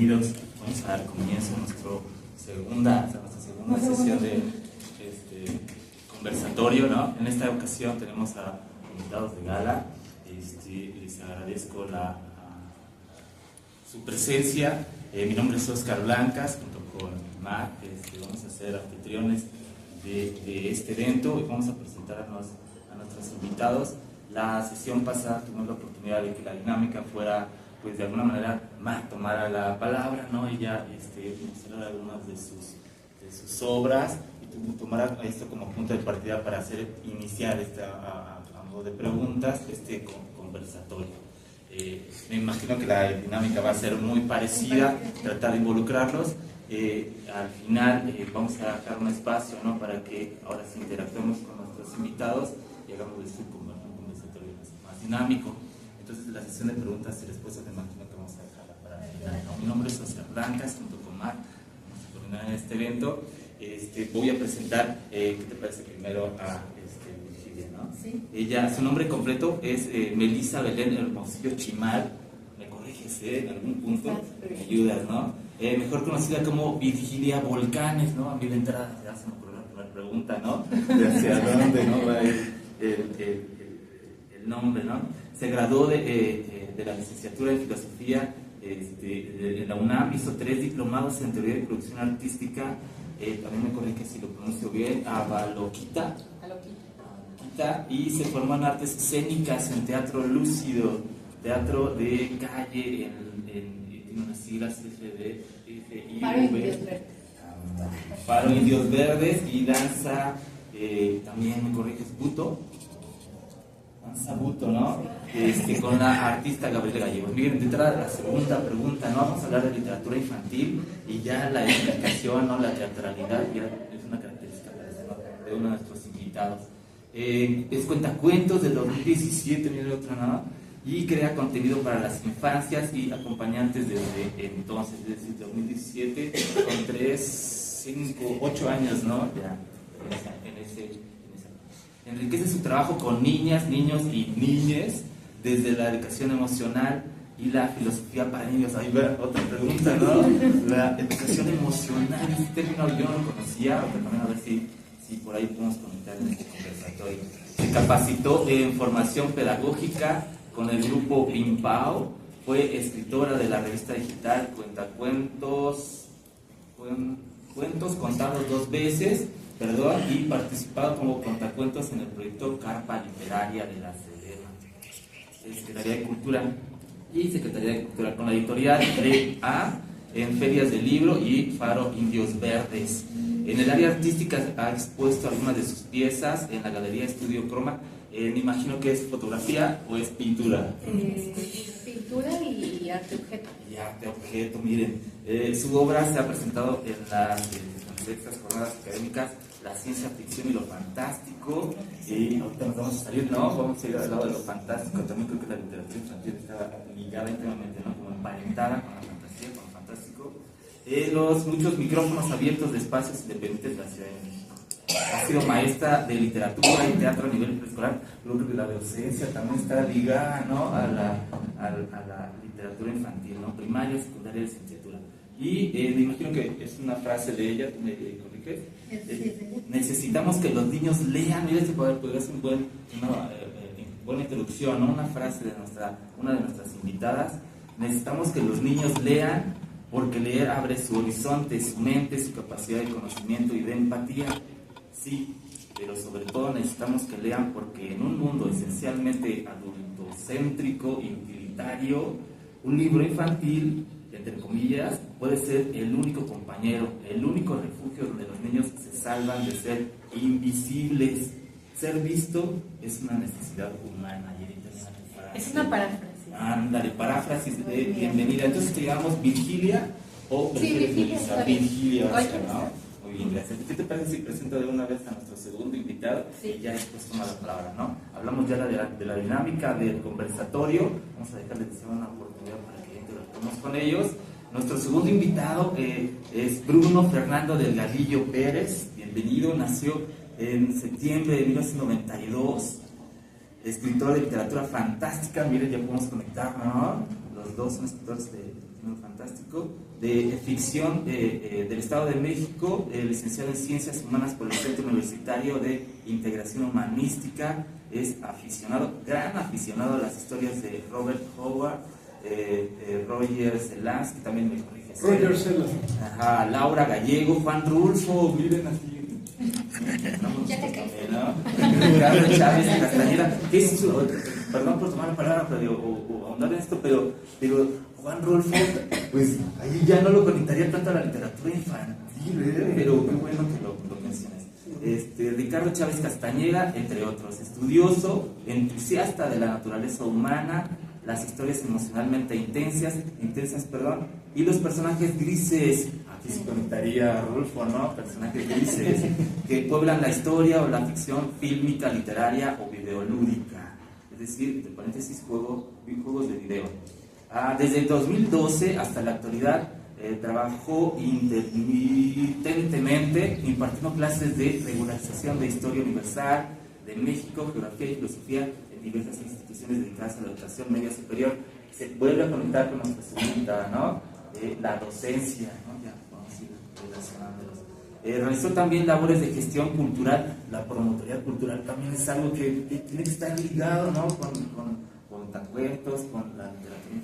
bienvenidos. Vamos a dar comienzo a nuestra segunda sesión de conversatorio, ¿no? En esta ocasión tenemos a invitados de gala. Les agradezco su presencia. Mi nombre es Oscar Blancas, junto con Mar. Vamos a ser anfitriones de este evento y vamos a presentarnos a nuestros invitados. La sesión pasada tuvimos la oportunidad de que la dinámica fuera, pues de alguna manera, Mar tomara la palabra, ¿no? Ella mostrara algunas de sus obras y tomara esto como punto de partida para iniciar a modo de preguntas conversatorio. Me imagino que la dinámica va a ser muy parecida, tratar de involucrarlos. Al final vamos a dejar un espacio, ¿no?, para que ahora sí interactuemos con nuestros invitados y hagamos un conversatorio más dinámico. Entonces la sesión de preguntas y respuestas me imagino que vamos a dejarla para el final, ¿no? Mi nombre es Oscar Blancas, junto con Mar, vamos a coordinar en este evento. Voy a presentar, ¿qué te parece primero a Virgilia, ¿no? Sí. Su nombre completo es Melissa Belén Hermosillo Chimal. Me corriges, en algún punto me ayudas, ¿no? Mejor conocida como Virgilia Volcanes, ¿no? A mí de entrada ya se me ocurrió la primera pregunta, ¿no? De hacia dónde, ¿no?, va el nombre, ¿no? Se graduó de la licenciatura en filosofía de la UNAM, hizo 3 diplomados en teoría de producción artística. También me corrige si lo pronuncio bien, Avaloquita, y se formó en artes escénicas, en teatro lúcido, teatro de calle, tiene unas siglas Faro Indios Verdes, y danza, también me corriges, danza buto, ¿no? Con la artista Gabriela Gallegos. Miren, de entrada la segunda pregunta, ¿no? Vamos a hablar de literatura infantil y ya la explicación, ¿no?, la teatralidad ya es una característica de uno de nuestros invitados. Es cuentacuentos del 2017, miren otra, ¿no? Y crea contenido para las infancias y acompañantes desde entonces, es decir, 2017, con 3, 5, 8 años, ¿no? Ya, enriquece su trabajo con niñas, niños y niñes, desde la educación emocional y la filosofía para niños. Ahí va otra pregunta, ¿no? La educación emocional, este término yo no lo conocía, pero también a ver si por ahí podemos conectar en este conversatorio. Se capacitó en formación pedagógica con el grupo Pimpao, fue escritora de la revista digital Cuentos contados 2 veces, y participado como contacuentos en el proyecto Carpa Literaria de la Sedena, Secretaría de Cultura y Secretaría de Cultura, con la editorial A en ferias de libro y Faro Indios Verdes. En el área artística ha expuesto algunas de sus piezas en la Galería Estudio Croma. Me imagino que es fotografía o es pintura. Pintura y arte objeto. Y arte objeto, miren. Su obra se ha presentado en las sextas jornadas académicas, la ciencia ficción y lo fantástico. Ahorita nos vamos a salir, ¿no? Vamos a ir al lado de lo fantástico. También creo que la literatura infantil está ligada íntimamente, ¿no?, como emparentada con la fantasía, con lo fantástico. Los muchos micrófonos abiertos de espacios independientes de la Ciudad de México. Ha sido maestra de literatura y teatro a nivel preescolar. Creo que la docencia también está ligada, ¿no?, a la literatura infantil, ¿no?, primaria, secundaria y licenciatura. Y me imagino que es una frase de ella, ¿me corriges? Necesitamos que los niños lean. Mira, podría ser una buena introducción, ¿no? Una frase de una de nuestras invitadas. Necesitamos que los niños lean, porque leer abre su horizonte, su mente, su capacidad de conocimiento y de empatía. Sí, pero sobre todo necesitamos que lean porque en un mundo esencialmente adultocéntrico y utilitario, un libro infantil, entre comillas, puede ser el único compañero, el único refugio donde los niños se salvan de ser invisibles. Ser visto es una necesidad humana. Es una paráfrasis. Ándale, paráfrasis de bienvenida. Entonces te llamamos Virgilia o Virgilia, Oscar, ¿no? Muy bien, gracias. ¿Qué te parece si presento de una vez a nuestro segundo invitado? Sí. Y ya después toma la palabra, ¿no? Hablamos ya de la dinámica del conversatorio. Vamos a dejarles de una oportunidad para que interactuemos con ellos. Nuestro segundo invitado es Bruno Fernando Delgadillo Pérez. Bienvenido, nació en septiembre de 1992. Escritor de literatura fantástica. Miren, ya podemos conectar, ¿no? Los dos son escritores de ficción y lo fantástico, de ficción del Estado de México, licenciado en Ciencias Humanas por el Centro Universitario de Integración Humanística, es aficionado, gran aficionado a las historias de Robert Howard, Roger Zelazny, que también me corrige. Roger Zelazny. Ajá, Laura Gallego, Juan Rulfo, miren así. Ya te caí. Ricardo Chávez Castañeda, que es perdón por tomar la palabra o ahondar en esto, pero Juan Rulfo, pues ahí ya no lo conectaría tanto a la literatura infantil, pero qué bueno que lo menciones. Ricardo Chávez Castañeda, entre otros, estudioso, entusiasta de la naturaleza humana, las historias emocionalmente intensas, y los personajes grises. Aquí se conectaría Rulfo, ¿no? Personajes grises que pueblan la historia o la ficción fílmica, literaria o videolúdica. Es decir, entre paréntesis, juegos de video. Desde el 2012 hasta la actualidad trabajó intermitentemente impartiendo clases de regularización de historia universal, de México, geografía y filosofía en diversas instituciones dedicadas a la educación media superior. Se vuelve a conectar con nuestra segunda, ¿no? La docencia, ¿no? Ya vamos a ir relacionándolos. Realizó también labores de gestión cultural. La promotoría cultural también es algo que tiene que estar ligado, ¿no? Con cuentos, con la literatura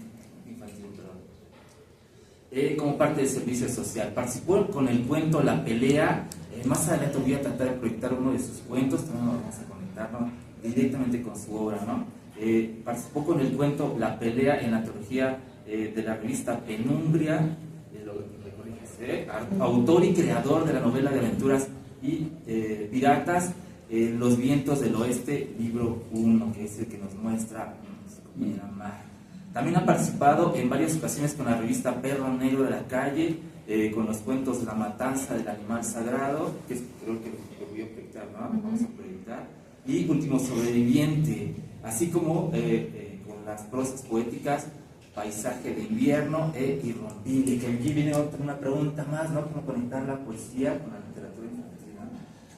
infantil, como parte del servicio social. Participó con el cuento La Pelea. Más adelante voy a tratar de proyectar uno de sus cuentos, también nos vamos a conectarnos directamente con su obra, ¿no? Participó con el cuento La Pelea en la antología de la revista Penumbria, autor y creador de la novela de aventuras y piratas, Los vientos del oeste, libro 1, que es el que nos muestra su compañera Mar. También ha participado en varias ocasiones con la revista Perro Negro de la Calle, con los cuentos La Matanza del Animal Sagrado, que es, creo que lo voy a proyectar, ¿no? Vamos a proyectar, y Último Sobreviviente, así como con las prosas poéticas Paisaje de Invierno y Rompili, que aquí viene una pregunta más, ¿no? ¿Cómo conectar la poesía con la literatura infantil, ¿no?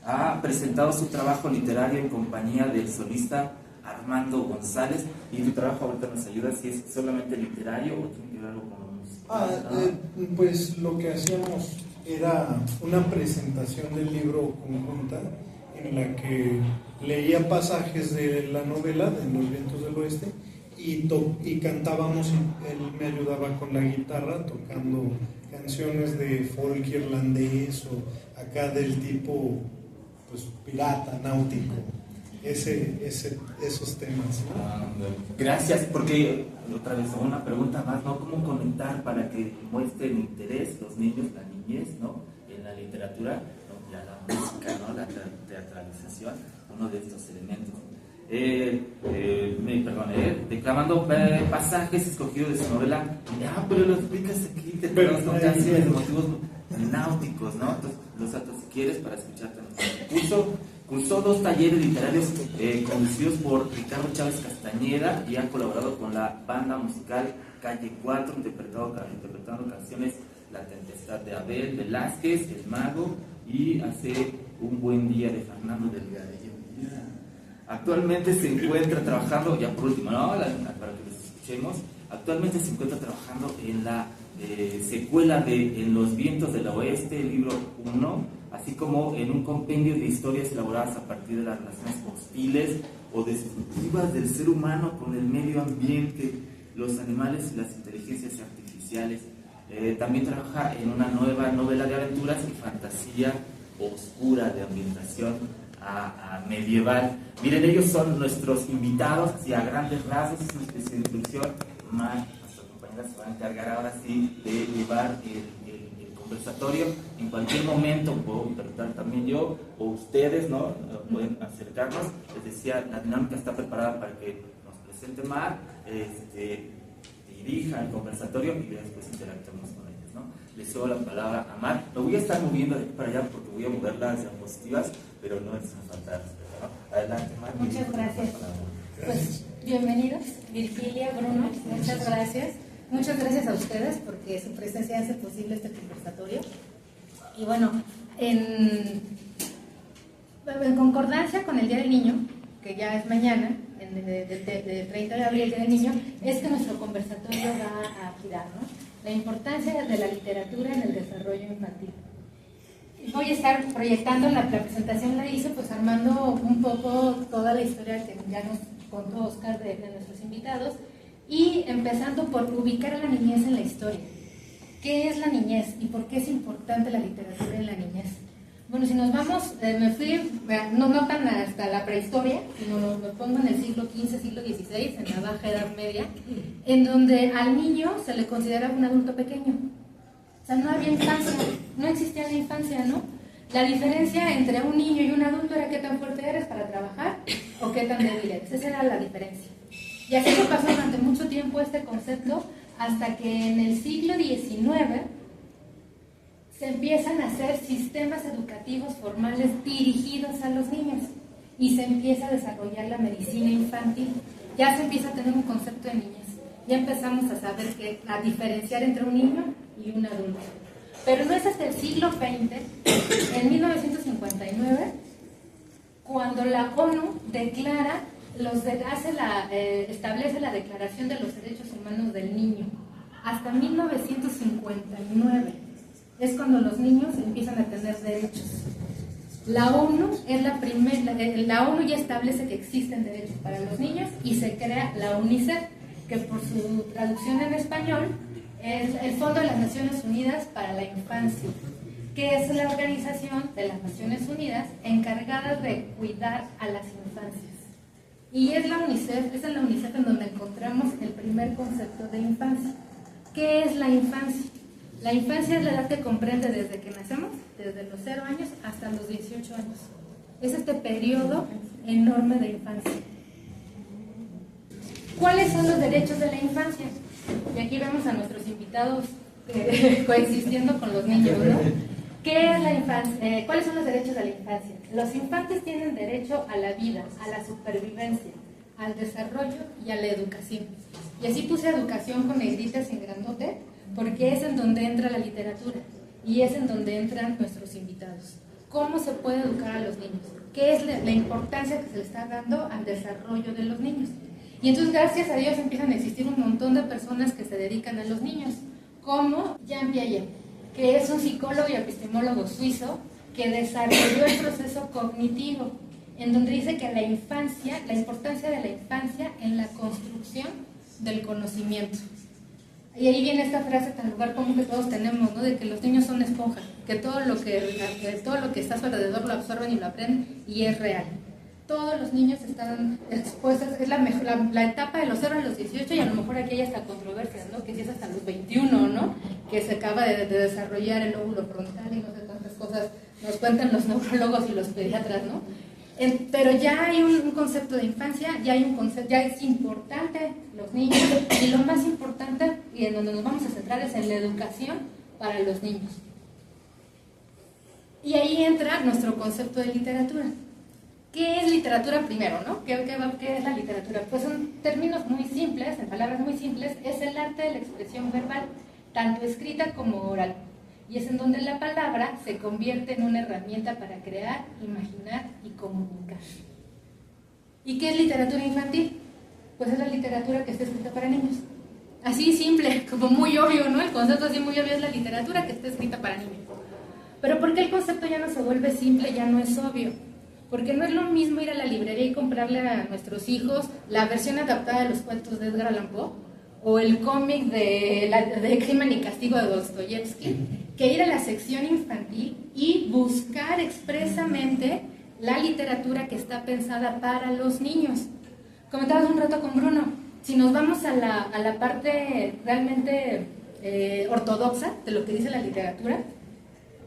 Ha presentado su trabajo literario en compañía del solista Armando González, y tu trabajo ahorita nos ayuda si es solamente literario o tiene que ver algo con música. Pues lo que hacíamos era una presentación del libro conjunta en la que leía pasajes de la novela de Los vientos del oeste y cantábamos, él me ayudaba con la guitarra tocando canciones de folk irlandés o acá del tipo pues pirata, náutico, esos temas, ¿no? Gracias, porque otra vez una pregunta más, ¿no? ¿Cómo conectar para que muestren interés los niños, la niñez, ¿no? En la literatura, ¿no? Ya la música, ¿no? La teatralización, uno de estos elementos. Declamando pasajes escogidos de su novela, pero lo explicas aquí, te tenemos con canciones de motivos náuticos, ¿no? Entonces, los datos si quieres para escucharte. Cursó 2 talleres literarios conducidos por Ricardo Chávez Castañeda y ha colaborado con la banda musical Calle 4, interpretando canciones La Tempestad de Abel Velázquez, El Mago, y Hace un buen día de Fernando Delgado. Actualmente se encuentra trabajando, ya por último, ¿no? Para que los escuchemos, actualmente se encuentra trabajando en la secuela de En los vientos del oeste, libro 1, así como en un compendio de historias elaboradas a partir de las relaciones hostiles o destructivas del ser humano con el medio ambiente, los animales y las inteligencias artificiales. También trabaja en una nueva novela de aventuras y fantasía oscura de ambientación medieval. Miren, ellos son nuestros invitados y a grandes rasgos es una especie de introducción. Nuestra compañera se va a encargar ahora sí de llevar el conversatorio. En cualquier momento puedo interpretar también yo o ustedes, ¿no? Pueden acercarnos. Les decía, la dinámica está preparada para que nos presente Mar, dirija el conversatorio y después interactuemos con ellos, ¿no? Les cedo la palabra a Mar. Lo voy a estar moviendo de aquí para allá porque voy a mover las diapositivas, pero no es faltar, ¿no? Adelante, Mar. Muchas gracias. Pues bienvenidos, Virgilia, Bruno, muchas gracias. Muchas gracias a ustedes porque su presencia hace posible este conversatorio. Y bueno, en concordancia con el Día del Niño, que ya es mañana, de 30 de abril, el Día del Niño, es que nuestro conversatorio va a girar, ¿no? la importancia de la literatura en el desarrollo infantil. Voy a estar proyectando, la presentación la hice pues armando un poco toda la historia que ya nos contó Oscar de nuestros invitados, y empezando por ubicar a la niñez en la historia. ¿Qué es la niñez y por qué es importante la literatura en la niñez? Bueno, si nos vamos, me fui, no tan hasta la prehistoria, sino me pongo en el siglo XV, siglo XVI, en la Baja Edad Media, en donde al niño se le consideraba un adulto pequeño. O sea, no había infancia, no existía la infancia, ¿no? La diferencia entre un niño y un adulto era qué tan fuerte eres para trabajar o qué tan débil eres. Esa era la diferencia. Y así se pasó durante mucho tiempo este concepto, hasta que en el siglo XIX se empiezan a hacer sistemas educativos formales dirigidos a los niños y se empieza a desarrollar la medicina infantil. Ya se empieza a tener un concepto de niñez. Ya empezamos a saber a diferenciar entre un niño y un adulto. Pero no es hasta el siglo XX, en 1959, cuando la ONU declara establece la Declaración de los Derechos Humanos del Niño. Hasta 1959 es cuando los niños empiezan a tener derechos. La ONU ya establece que existen derechos para los niños y se crea la UNICEF, que por su traducción en español es el Fondo de las Naciones Unidas para la Infancia, que es la organización de las Naciones Unidas encargada de cuidar a las infancias. Y es en la UNICEF en donde encontramos el primer concepto de infancia. ¿Qué es la infancia? La infancia es la edad que comprende desde que nacemos, desde los 0 años hasta los 18 años. Es este periodo enorme de infancia. ¿Cuáles son los derechos de la infancia? Y aquí vemos a nuestros invitados coexistiendo con los niños, ¿no? ¿Qué es la infancia? ¿Cuáles son los derechos de la infancia? Los infantes tienen derecho a la vida, a la supervivencia, al desarrollo y a la educación. Y así puse educación con negritas en grandote, porque es en donde entra la literatura y es en donde entran nuestros invitados. ¿Cómo se puede educar a los niños? ¿Qué es la importancia que se le está dando al desarrollo de los niños? Y entonces, gracias a Dios, empiezan a existir un montón de personas que se dedican a los niños, como Jean Piaget, que es un psicólogo y epistemólogo suizo que desarrolló el proceso cognitivo, en donde dice que la importancia de la infancia en la construcción del conocimiento. Y ahí viene esta frase tan lugar común que todos tenemos, ¿no? De que los niños son esponjas, que todo lo que está a su alrededor lo absorben y lo aprenden, y es real. Todos los niños están expuestos, es la etapa de los 0 a los 18, y a lo mejor aquí hay hasta controversias, ¿no? Que si es hasta los 21, ¿no? Que se acaba de desarrollar el lóbulo frontal y no sé cuántas cosas nos cuentan los neurólogos y los pediatras, ¿no? Pero ya hay un concepto de infancia, ya es importante los niños, y lo más importante, y en donde nos vamos a centrar, es en la educación para los niños. Y ahí entra nuestro concepto de literatura. ¿Qué es literatura primero, no? ¿Qué es la literatura? Pues en términos muy simples, en palabras muy simples, es el arte de la expresión verbal, tanto escrita como oral. Y es en donde la palabra se convierte en una herramienta para crear, imaginar y comunicar. ¿Y qué es literatura infantil? Pues es la literatura que está escrita para niños. Así simple, como muy obvio, ¿no? El concepto así muy obvio es la literatura que está escrita para niños. Pero ¿por qué el concepto ya no se vuelve simple, ya no es obvio? Porque no es lo mismo ir a la librería y comprarle a nuestros hijos la versión adaptada de los cuentos de Edgar Allan Poe o el cómic de Crimen y Castigo de Dostoyevsky, que ir a la sección infantil y buscar expresamente la literatura que está pensada para los niños. Comentaba un rato con Bruno, si nos vamos a la parte realmente ortodoxa de lo que dice la literatura,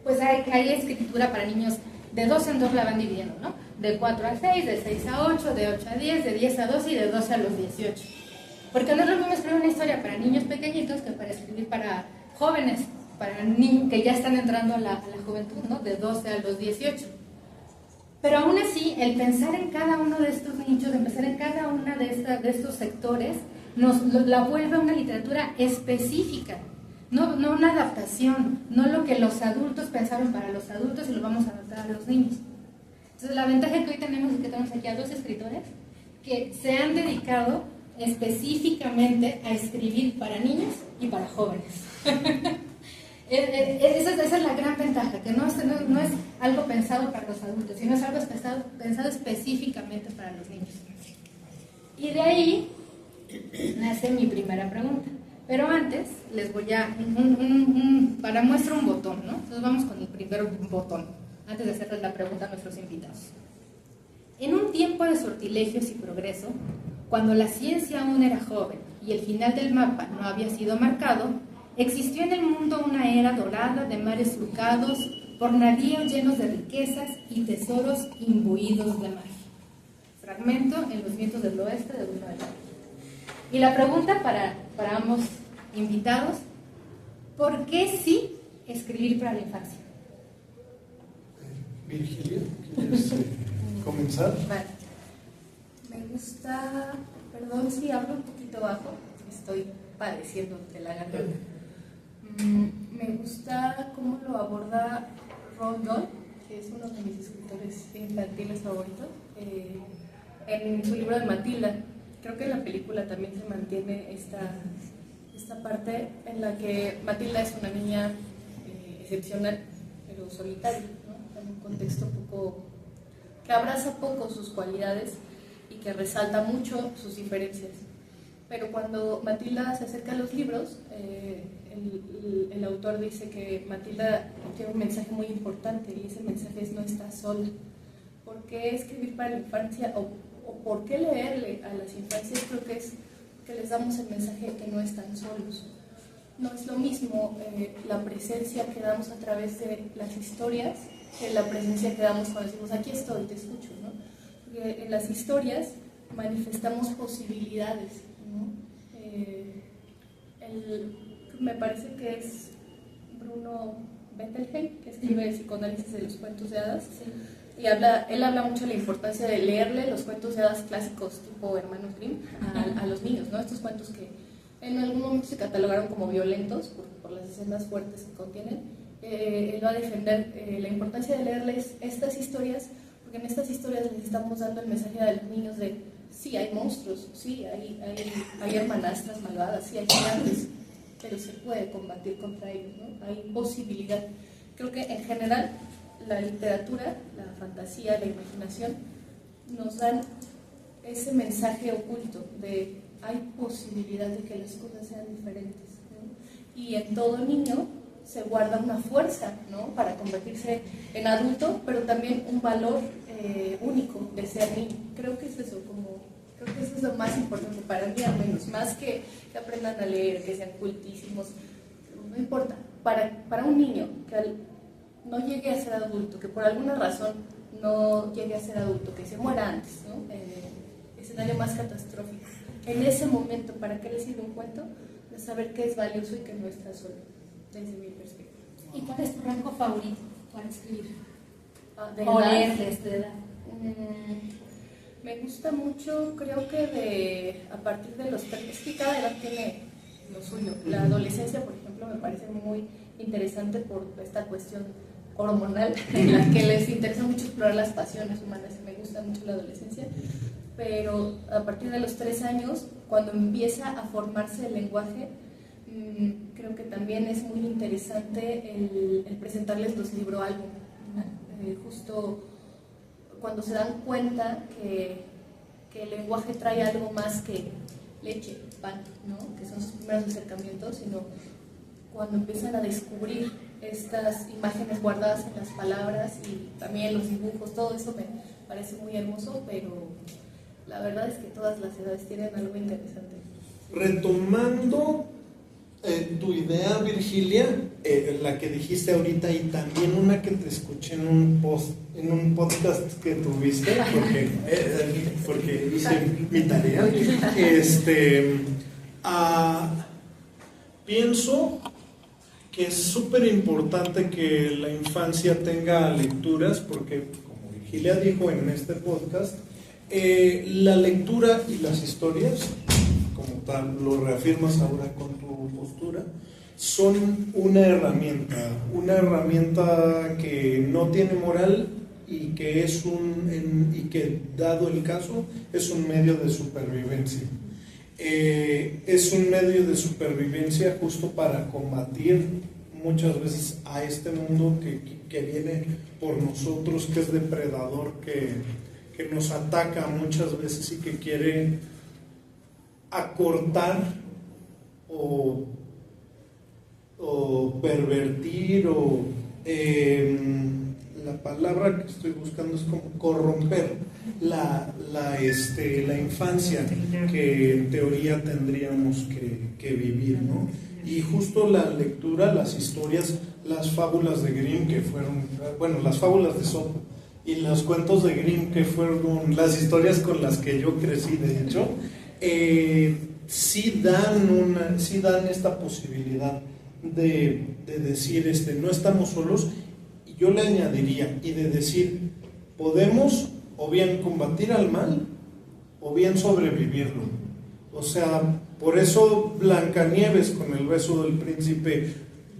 pues hay escritura para niños. De 2 en 2 la van dividiendo, ¿no? De 4 a 6, de 6 a 8, de 8 a 10, de 10 a 12 y de 12 a los 18. Porque no es lo mismo escribir una historia para niños pequeñitos que para escribir para jóvenes, para niños que ya están entrando a la juventud, ¿no? De 12 a los 18. Pero aún así, el pensar en cada uno de estos nichos, el pensar en cada uno de estos sectores, la vuelve una literatura específica. No una adaptación, no lo que los adultos pensaron para los adultos y lo vamos a adaptar a los niños. Entonces la ventaja que hoy tenemos es que tenemos aquí a 2 escritores que se han dedicado específicamente a escribir para niños y para jóvenes. Esa es la gran ventaja, que no es algo pensado para los adultos, sino es algo pensado específicamente para los niños. Y de ahí nace mi primera pregunta. Pero antes les voy a, para muestra un botón, ¿no? Entonces vamos con el primer botón, antes de hacerles la pregunta a nuestros invitados. En un tiempo de sortilegios y progreso, cuando la ciencia aún era joven y el final del mapa no había sido marcado, existió en el mundo una era dorada de mares surcados por navíos llenos de riquezas y tesoros imbuidos de magia. Fragmento en Los vientos del oeste de Bruno de Lara. Y la pregunta para ambos invitados, ¿por qué sí escribir para la infancia? Virgilia, ¿quieres comenzar? Vale. Me gusta, perdón si hablo un poquito bajo, estoy padeciendo de la garganta. Me gusta cómo lo aborda Roald Dahl, que es uno de mis escritores infantiles favoritos, en su libro de Matilda. Creo que en la película también se mantiene esta parte en la que Matilda es una niña excepcional, pero solitaria, ¿no? En un contexto que abraza poco sus cualidades y que resalta mucho sus diferencias. Pero cuando Matilda se acerca a los libros, el autor dice que Matilda tiene un mensaje muy importante, y ese mensaje es: no estás sola. ¿Por qué escribir para la infancia o por qué leerle a las infancias? Creo que es que les damos el mensaje de que no están solos. No es lo mismo la presencia que damos a través de las historias que la presencia que damos cuando decimos aquí estoy, te escucho, ¿no? Porque en las historias manifestamos posibilidades, ¿no? Me parece que es Bruno Bettelheim, que escribe el psicoanálisis de los cuentos de hadas, sí. Y él habla mucho de la importancia de leerle los cuentos de hadas clásicos tipo Hermanos Grimm a los niños, ¿no? Estos cuentos que en algún momento se catalogaron como violentos por las escenas fuertes que contienen. Él va a defender la importancia de leerles estas historias, porque en estas historias les estamos dando el mensaje a los niños de sí, hay monstruos, sí, hay hermanastras malvadas, sí, hay gigantes, pero se puede combatir contra ellos, ¿no? Hay posibilidad. Creo que en general la literatura, la fantasía, la imaginación nos dan ese mensaje oculto de hay posibilidad de que las cosas sean diferentes, ¿no? Y en todo niño se guarda una fuerza, ¿no? Para convertirse en adulto, pero también un valor único de ser niño. Creo que es eso, creo que eso es lo más importante para mí, al menos, más que aprendan a leer, que sean cultísimos, no importa. Para un niño que no llegue a ser adulto, que por alguna razón no llegue a ser adulto, que se muera antes, ¿no? Escenario más catastrófico. En ese momento, ¿para qué le sirve un cuento? De saber que es valioso y que no está solo, desde mi perspectiva. ¿Y cuál es tu rango favorito para escribir? O leer de esta edad. Me gusta mucho, creo que a partir de los 3, es que cada edad tiene lo suyo. La adolescencia, por ejemplo, me parece muy interesante por esta cuestión hormonal en la que les interesa mucho explorar las pasiones humanas, y me gusta mucho la adolescencia. Pero a partir de los 3 años, cuando empieza a formarse el lenguaje, creo que también es muy interesante el presentarles los libroálbum, justo cuando se dan cuenta que el lenguaje trae algo más que leche, pan, ¿no? Que son sus primeros acercamientos, sino cuando empiezan a descubrir estas imágenes guardadas en las palabras y también los dibujos. Todo eso me parece muy hermoso, pero la verdad es que todas las edades tienen algo interesante. Retomando tu idea, Virgilia, la que dijiste ahorita, y también una que te escuché en un podcast que tuviste, porque hice mi tarea, pienso que es súper importante que la infancia tenga lecturas, porque como Virgilia dijo en este podcast, la lectura y las historias, como tal, lo reafirmas ahora con tu postura, son una herramienta que no tiene moral y que dado el caso, es un medio de supervivencia. es un medio de supervivencia justo para combatir muchas veces a este mundo que viene por nosotros, que es depredador, que nos ataca muchas veces y que quiere acortar o pervertir la palabra que estoy buscando es como corromper la infancia que en teoría tendríamos que vivir, ¿no? Y justo la lectura, las historias, las fábulas de Grimm que fueron, bueno, las fábulas de Esopo y los cuentos de Grimm que fueron las historias con las que yo crecí, de hecho, sí dan esta posibilidad de decir, no estamos solos, y yo le añadiría, y de decir, podemos o bien combatir al mal o bien sobrevivirlo. O sea, por eso Blancanieves, con el beso del príncipe,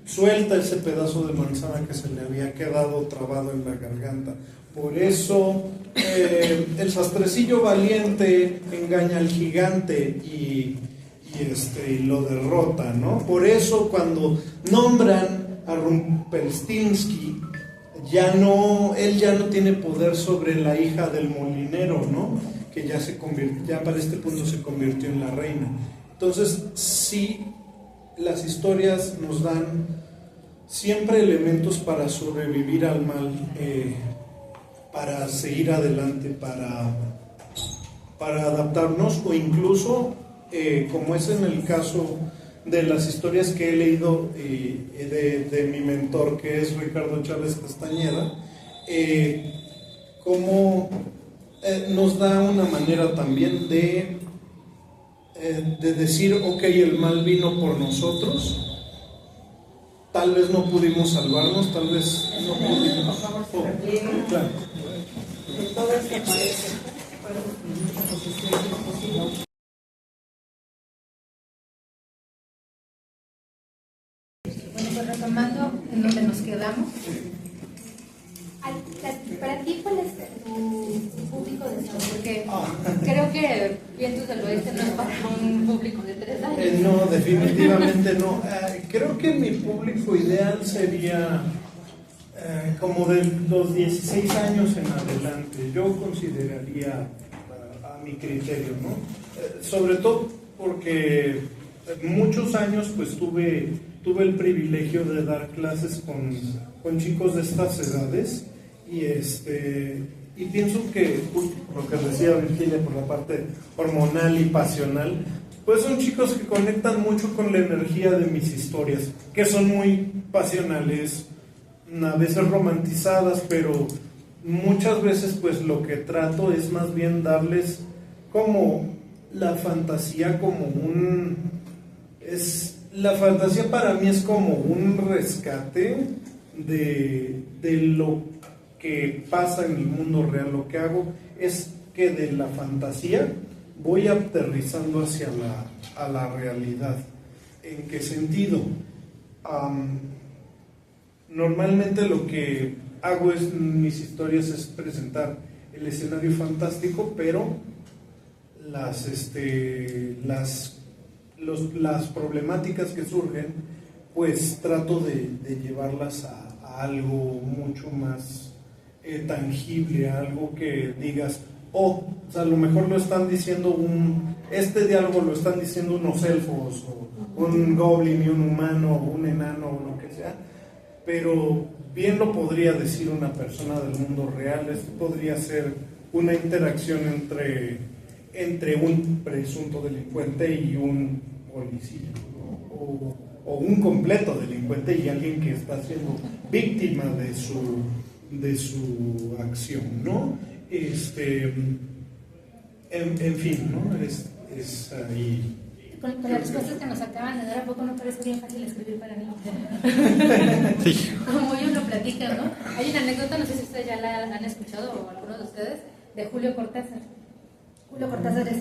suelta ese pedazo de manzana que se le había quedado trabado en la garganta. Por eso el sastrecillo valiente engaña al gigante y lo derrota, ¿no? Por eso cuando nombran a Rumpelstiltskin, él ya no tiene poder sobre la hija del molinero, ¿no? Que ya para este punto se convirtió en la reina. Entonces, sí, las historias nos dan siempre elementos para sobrevivir al mal, para seguir adelante, para adaptarnos, o incluso, como es en el caso de las historias que he leído de mi mentor, que es Ricardo Chávez Castañeda, como nos da una manera también de decir, ok, el mal vino por nosotros, tal vez no pudimos salvarnos, tal vez no pudimos. Claro. Bueno, pues retomando en donde nos quedamos. Para ti, ¿cuál es tu público de show? Porque creo que Vientos del Oeste no es para un público de 3 años. No, definitivamente no. Creo que mi público ideal sería como de los 16 años en adelante. Yo consideraría, a mi criterio, ¿no? Sobre todo porque muchos años pues tuve el privilegio de dar clases con chicos de estas edades, y pienso que lo que decía Virginia por la parte hormonal y pasional, pues son chicos que conectan mucho con la energía de mis historias, que son muy pasionales, a veces romantizadas, pero muchas veces pues lo que trato es más bien darles como la fantasía, la fantasía para mí es como un rescate de lo que pasa en el mundo real. Lo que hago es que de la fantasía voy aterrizando hacia la realidad. ¿En qué sentido? Normalmente lo que hago mis historias es presentar el escenario fantástico, pero las problemáticas que surgen, pues trato de llevarlas a algo mucho más tangible, a algo que digas, o sea, a lo mejor lo están diciendo este diálogo lo están diciendo unos elfos, o un goblin y un humano, o un enano, o lo que sea, pero bien lo podría decir una persona del mundo real. Esto podría ser una interacción entre un presunto delincuente y un policía, ¿no? O un completo delincuente y alguien que está siendo víctima de su acción, ¿no? En fin, ¿no? Es ahí. Con las respuestas que nos acaban de dar, ¿a poco no parece bien fácil escribir para niños? Sí. Como ellos lo platican, ¿no? Hay una anécdota, no sé si ustedes ya la han escuchado, o alguno de ustedes, de Julio Cortázar. Julio Cortázar es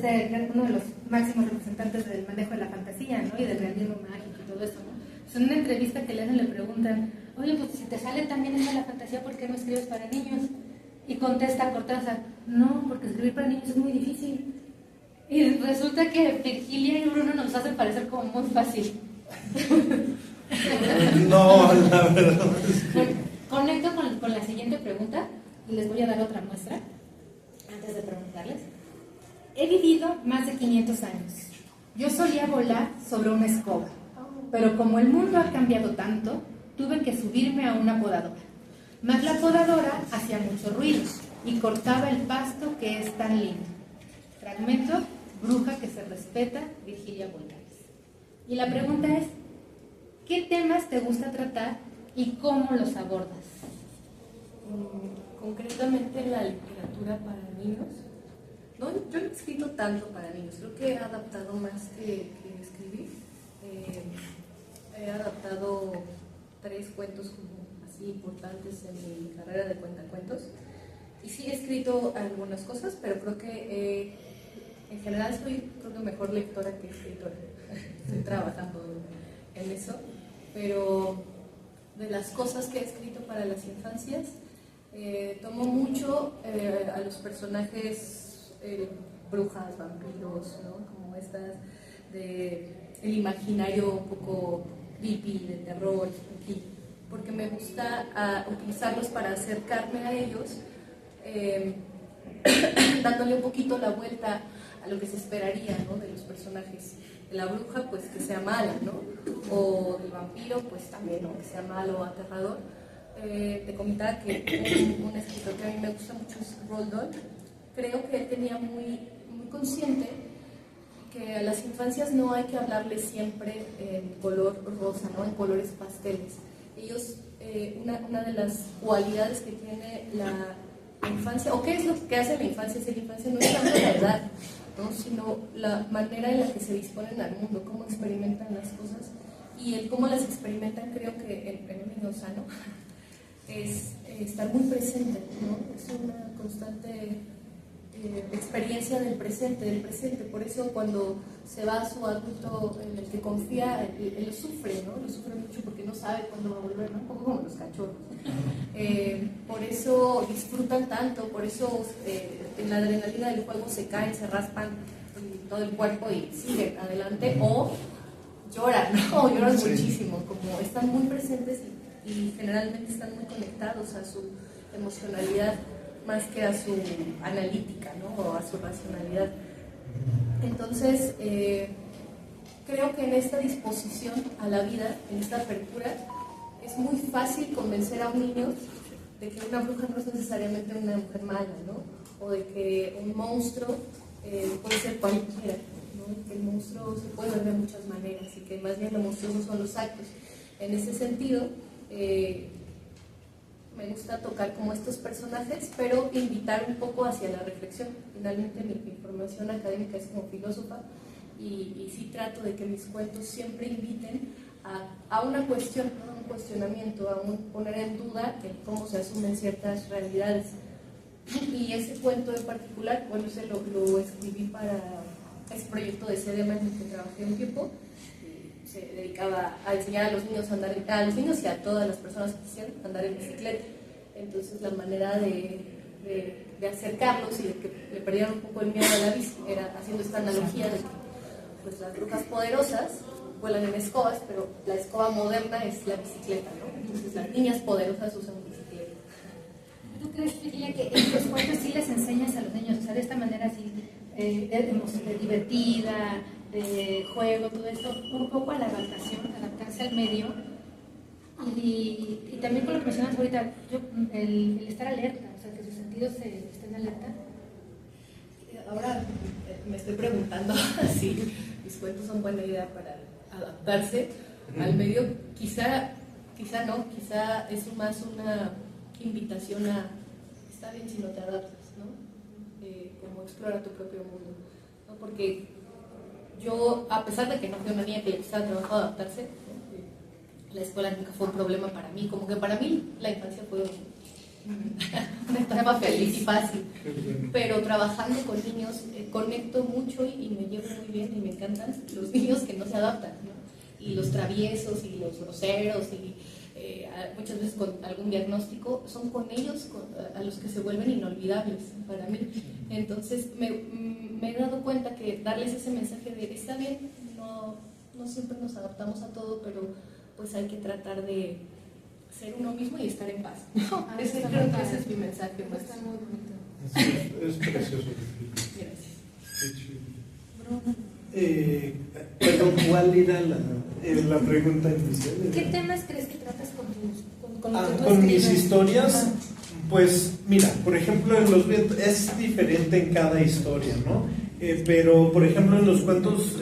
uno de los máximos representantes del manejo de la fantasía, ¿no? Y del realismo mágico y todo eso, ¿no? Pues en una entrevista que le hacen le preguntan, oye, pues si te sale tan bien eso de la fantasía, ¿por qué no escribes para niños? Y contesta Cortázar, no, porque escribir para niños es muy difícil. Y resulta que Virgilia y Bruno nos hacen parecer como muy fácil. No, la verdad es que... Bueno, conecto con la siguiente pregunta y les voy a dar otra muestra antes de preguntarles. He vivido más de 500 años. Yo solía volar sobre una escoba, pero como el mundo ha cambiado tanto, tuve que subirme a una podadora. Mas la podadora hacía mucho ruido y cortaba el pasto que es tan lindo. Fragmento, bruja que se respeta, Virgilia Voltaires. Y la pregunta es, ¿qué temas te gusta tratar y cómo los abordas? Concretamente en la literatura para niños. No, yo no he escrito tanto para niños, creo que he adaptado más que escribir. He adaptado 3 cuentos como así importantes en mi carrera de cuentacuentos. Y sí he escrito algunas cosas, pero creo que en general soy mejor lectora que escritora. Estoy trabajando en eso, pero de las cosas que he escrito para las infancias, tomo mucho a los personajes brujas, vampiros, ¿no? Como estas el imaginario un poco creepy, de terror, spooky, porque me gusta utilizarlos para acercarme a ellos, dándole un poquito la vuelta a lo que se esperaría, ¿no? De los personajes. De la bruja, pues que sea mala, ¿no? O del vampiro, pues también, ¿no? Que sea malo o aterrador. Te comentaba que un escritor que a mí me gusta mucho es Roald Dahl. Creo que él tenía muy consciente que a las infancias no hay que hablarles siempre en color rosa, ¿no? En colores pasteles. Ellos, una de las cualidades que tiene la infancia, o qué es lo que hace la infancia ser infancia, no es tanto la edad, ¿no? Sino la manera en la que se disponen al mundo, cómo experimentan las cosas, y el cómo las experimentan. Creo que en un niño sano es estar muy presente, ¿no? Es una constante experiencia del presente. Por eso cuando se va a su adulto en el que confía, él lo sufre, ¿no? Lo sufre mucho porque no sabe cuándo va a volver, ¿no? Un poco como los cachorros. Por eso disfrutan tanto, por eso en la adrenalina del juego se caen, se raspan todo el cuerpo y siguen adelante, o lloran, ¿no? O lloran muchísimo, como están muy presentes y generalmente están muy conectados a su emocionalidad más que a su analítica, ¿no? O a su racionalidad. Entonces, creo que en esta disposición a la vida, en esta apertura, es muy fácil convencer a un niño de que una bruja no es necesariamente una mujer mala, ¿no? O de que un monstruo puede ser cualquiera, ¿no? Que el monstruo se puede ver de muchas maneras y que más bien lo monstruoso son los actos. En ese sentido, me gusta tocar como estos personajes, pero invitar un poco hacia la reflexión. Finalmente mi formación académica es como filósofa y sí trato de que mis cuentos siempre inviten a una cuestión, ¿no? A un cuestionamiento, a poner en duda el cómo se asumen ciertas realidades. Y ese cuento en particular, bueno, lo escribí para ese proyecto de CEDEMA en el que trabajé un tiempo. Se dedicaba a enseñar a los niños a andar, a los niños y a todas las personas que quisieran andar en bicicleta. Entonces la manera de acercarlos y de que le perdieran un poco el miedo a la bici era haciendo esta analogía de que pues, las brujas poderosas vuelan en escobas, pero la escoba moderna es la bicicleta, ¿no? Entonces las niñas poderosas usan bicicleta. ¿Tú crees, Virgilia, que en los cuentos sí les enseñas a los niños, o sea, de esta manera así, de divertida, de juego, todo esto, un poco a la adaptarse al medio? Y también con lo que mencionas ahorita, el estar alerta, o sea, que sus sentidos estén alerta. Ahora me estoy preguntando si mis cuentos son buena idea para adaptarse al medio. Quizá no, quizá es más una invitación a está bien si no te adaptas, ¿no? Como explora tu propio mundo, ¿no? Porque yo, a pesar de que no fui una niña que le gustaba trabajo adaptarse, ¿no? La escuela nunca fue un problema para mí, como que para mí la infancia fue una etapa feliz y fácil, pero trabajando con niños conecto mucho y me llevo muy bien y me encantan los niños que no se adaptan, ¿no? Y los traviesos y los groseros y muchas veces con algún diagnóstico, son con ellos a los que se vuelven inolvidables para mí. Entonces me me he dado cuenta que darles ese mensaje de está bien, no siempre nos adaptamos a todo, pero pues hay que tratar de ser uno mismo y estar en paz. Creo que ese es mi mensaje. Pues. Está muy bonito. Es precioso. Gracias. Qué chido. Bruno. Perdón, ¿cuál era la pregunta inicial? ¿Qué temas crees que tratas con lo que tú Con mis escribes? historias, Ajá. pues mira, por ejemplo, en Los Vientos es diferente en cada historia, ¿no? Pero, por ejemplo, en los cuentos,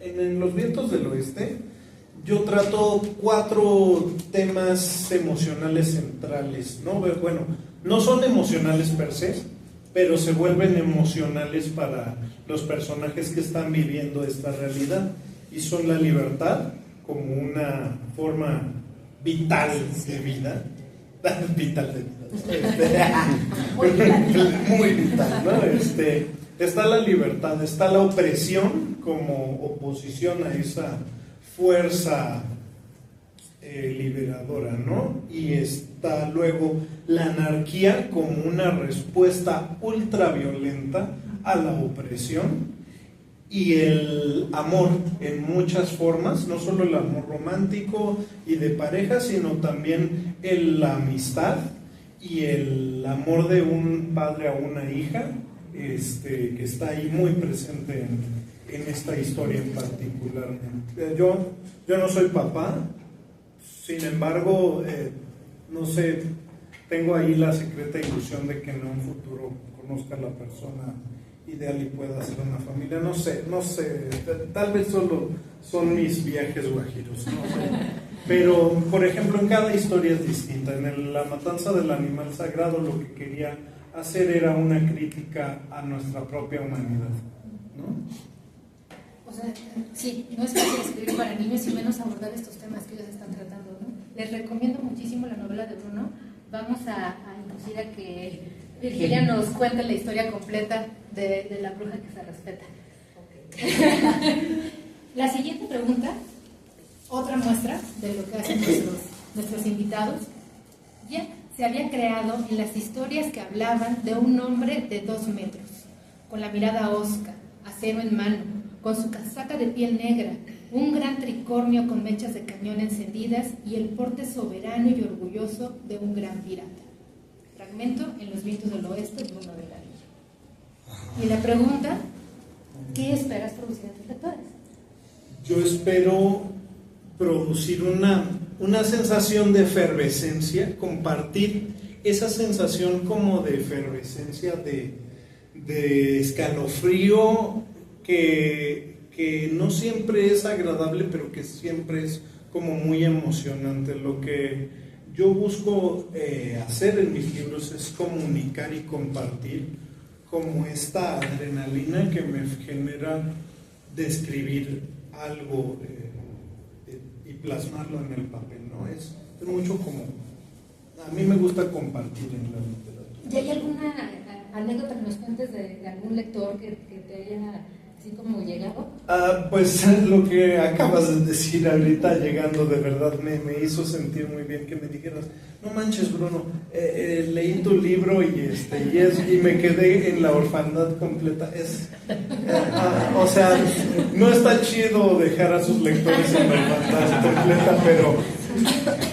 en Los Vientos del Oeste, yo trato 4 temas emocionales centrales, ¿no? Bueno, no son emocionales per se, pero se vuelven emocionales para los personajes que están viviendo esta realidad, y son la libertad como una forma vital de vida, vital de vida, muy vital, ¿no? Está la libertad, está la opresión como oposición a esa fuerza liberadora, ¿no? Y está luego la anarquía como una respuesta ultraviolenta a la opresión, y el amor en muchas formas, no solo el amor romántico y de pareja, sino también la amistad y el amor de un padre a una hija, que está ahí muy presente en esta historia en particular. Yo no soy papá, sin embargo, no sé, tengo ahí la secreta ilusión de que en un futuro conozca a la persona ideal y pueda hacer una familia. No sé, tal vez solo son mis viajes guajiros, no sé. Pero, por ejemplo, en cada historia es distinta. En La matanza del animal sagrado lo que quería hacer era una crítica a nuestra propia humanidad, ¿no? O sea, sí, no es fácil escribir para niños y menos abordar estos temas que ellos están tratando, ¿no? Les recomiendo muchísimo la novela de Bruno. Vamos a inducir a que Virgilia nos cuente la historia completa de la bruja que se respeta. La siguiente pregunta, otra muestra de lo que hacen nuestros invitados, ya se había creado en las historias que hablaban de un hombre de 2 metros, con la mirada hosca, acero en mano, con su casaca de piel negra, un gran tricornio con mechas de cañón encendidas y el porte soberano y orgulloso de un gran pirata. Fragmento en Los Vientos del Oeste, Bruno Delgadillo. Y la pregunta, ¿qué esperas producir en tus lectores? Yo espero producir una sensación de efervescencia, compartir esa sensación como de efervescencia, de escalofrío, que no siempre es agradable, pero que siempre es como muy emocionante. Lo que yo busco hacer en mis libros es comunicar y compartir como esta adrenalina que me genera describir algo y plasmarlo en el papel, ¿no? Es mucho como... A mí me gusta compartir en la literatura. ¿Y hay alguna anécdota que nos cuentes de algún lector que te haya así como llegado? Pues lo que acabas de decir ahorita llegando de verdad me hizo sentir muy bien que me dijeras, no manches Bruno, leí tu libro y me quedé en la orfandad completa. O sea, no está chido dejar a sus lectores en la orfandad completa,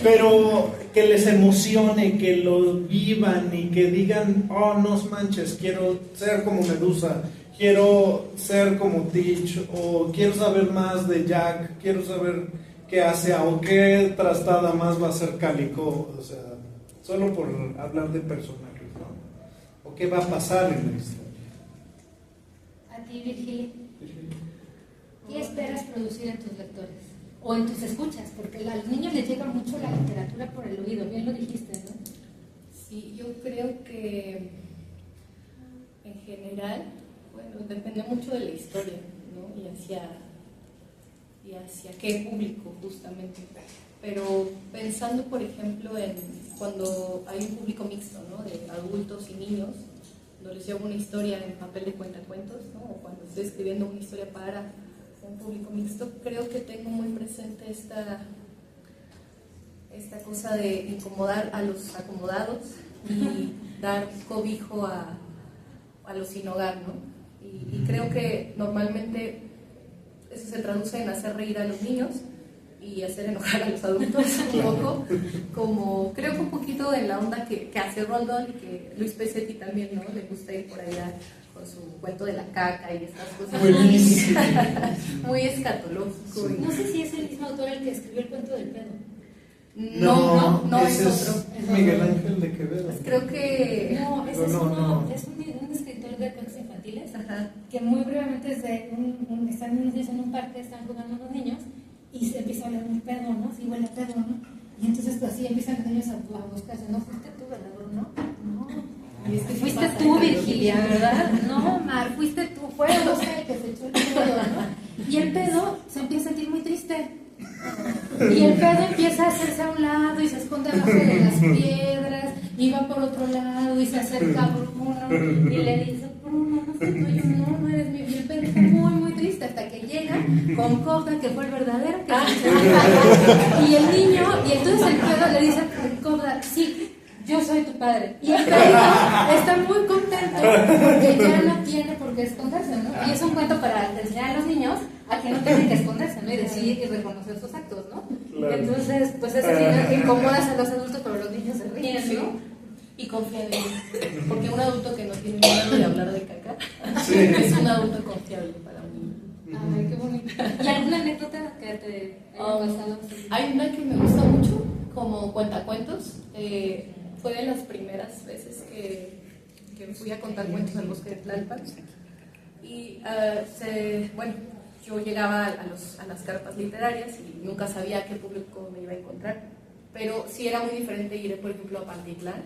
pero que les emocione, que lo vivan y que digan, oh no manches, quiero ser como Medusa, quiero ser como Teach, o quiero saber más de Jack, quiero saber qué hace, o qué trastada más va a hacer Calico, o sea, solo por hablar de personajes, ¿no? O qué va a pasar en la historia. A ti, Virgilia, ¿qué esperas producir en tus lectores? O en tus escuchas, porque a los niños les llega mucho la literatura por el oído, bien lo dijiste, ¿no? Sí, yo creo que en general, bueno, depende mucho de la historia, ¿no? Y hacia qué público, justamente. Pero pensando, por ejemplo, en cuando hay un público mixto, ¿no? De adultos y niños, cuando les llevo una historia en papel de cuentacuentos, ¿no? O cuando estoy escribiendo una historia para un público mixto, creo que tengo muy presente esta cosa de incomodar a los acomodados y dar cobijo a a los sin hogar, ¿no? Y creo que normalmente eso se traduce en hacer reír a los niños y hacer enojar a los adultos un poco, como creo que un poquito en la onda que hace Roald Dahl y que Luis Pesetti también, ¿no? Le gusta ir por allá con su cuento de la caca y estas cosas muy escatológico. No sé si es el mismo autor el que escribió el cuento del pedo. No, ese es otro. es Miguel Ángel de Quevedo. Pues creo que... No, ese es un escritor de cuentos infantiles. Ajá. Que muy brevemente están unos niños en un parque, están jugando unos niños y se empieza a oler un pedo, ¿no? Sí, huele a pedo, ¿no? Y entonces pues, así empiezan los niños a buscarse, ¿no? ¿Fuiste tú, verdad, Bruno? No. Y es que Fuiste tú, Virgilia, ¿verdad? No, Mar, fuiste tú, fue Oscar el que se echó el pedo, ¿no? Y el pedo se empieza a sentir muy triste. Y el pedo empieza a hacerse a un lado y se esconde abajo de las piedras y va por otro lado y se acerca a Bruno y le dice, Bruno, no soy tuyo, no eres mío. Y el pedo está muy, muy triste hasta que llega con Cobda, que fue el verdadero, y el niño, y entonces el pedo le dice a Cobda, sí, yo soy tu padre. Y el perrito está muy contento porque ya no tiene por qué esconderse, ¿no? Y es un cuento para enseñar a los niños a que no tienen que esconderse, ¿no? Y decir y reconocer sus actos, ¿no? Claro. Entonces, pues es así, incomodas a los adultos, pero los niños se ríen, ¿no? Y confían en ellos. Porque un adulto que no tiene miedo de hablar de caca es un adulto confiable para un niño. Ay, qué bonito. ¿Y alguna anécdota que te haya pasado? Hay una que me gusta mucho, como cuentacuentos. Fue de las primeras veces que fui a contar cuentos al bosque de Tlalpan. Y bueno, yo llegaba a las carpas literarias y nunca sabía a qué público me iba a encontrar. Pero sí era muy diferente ir, por ejemplo, a Pantitlán,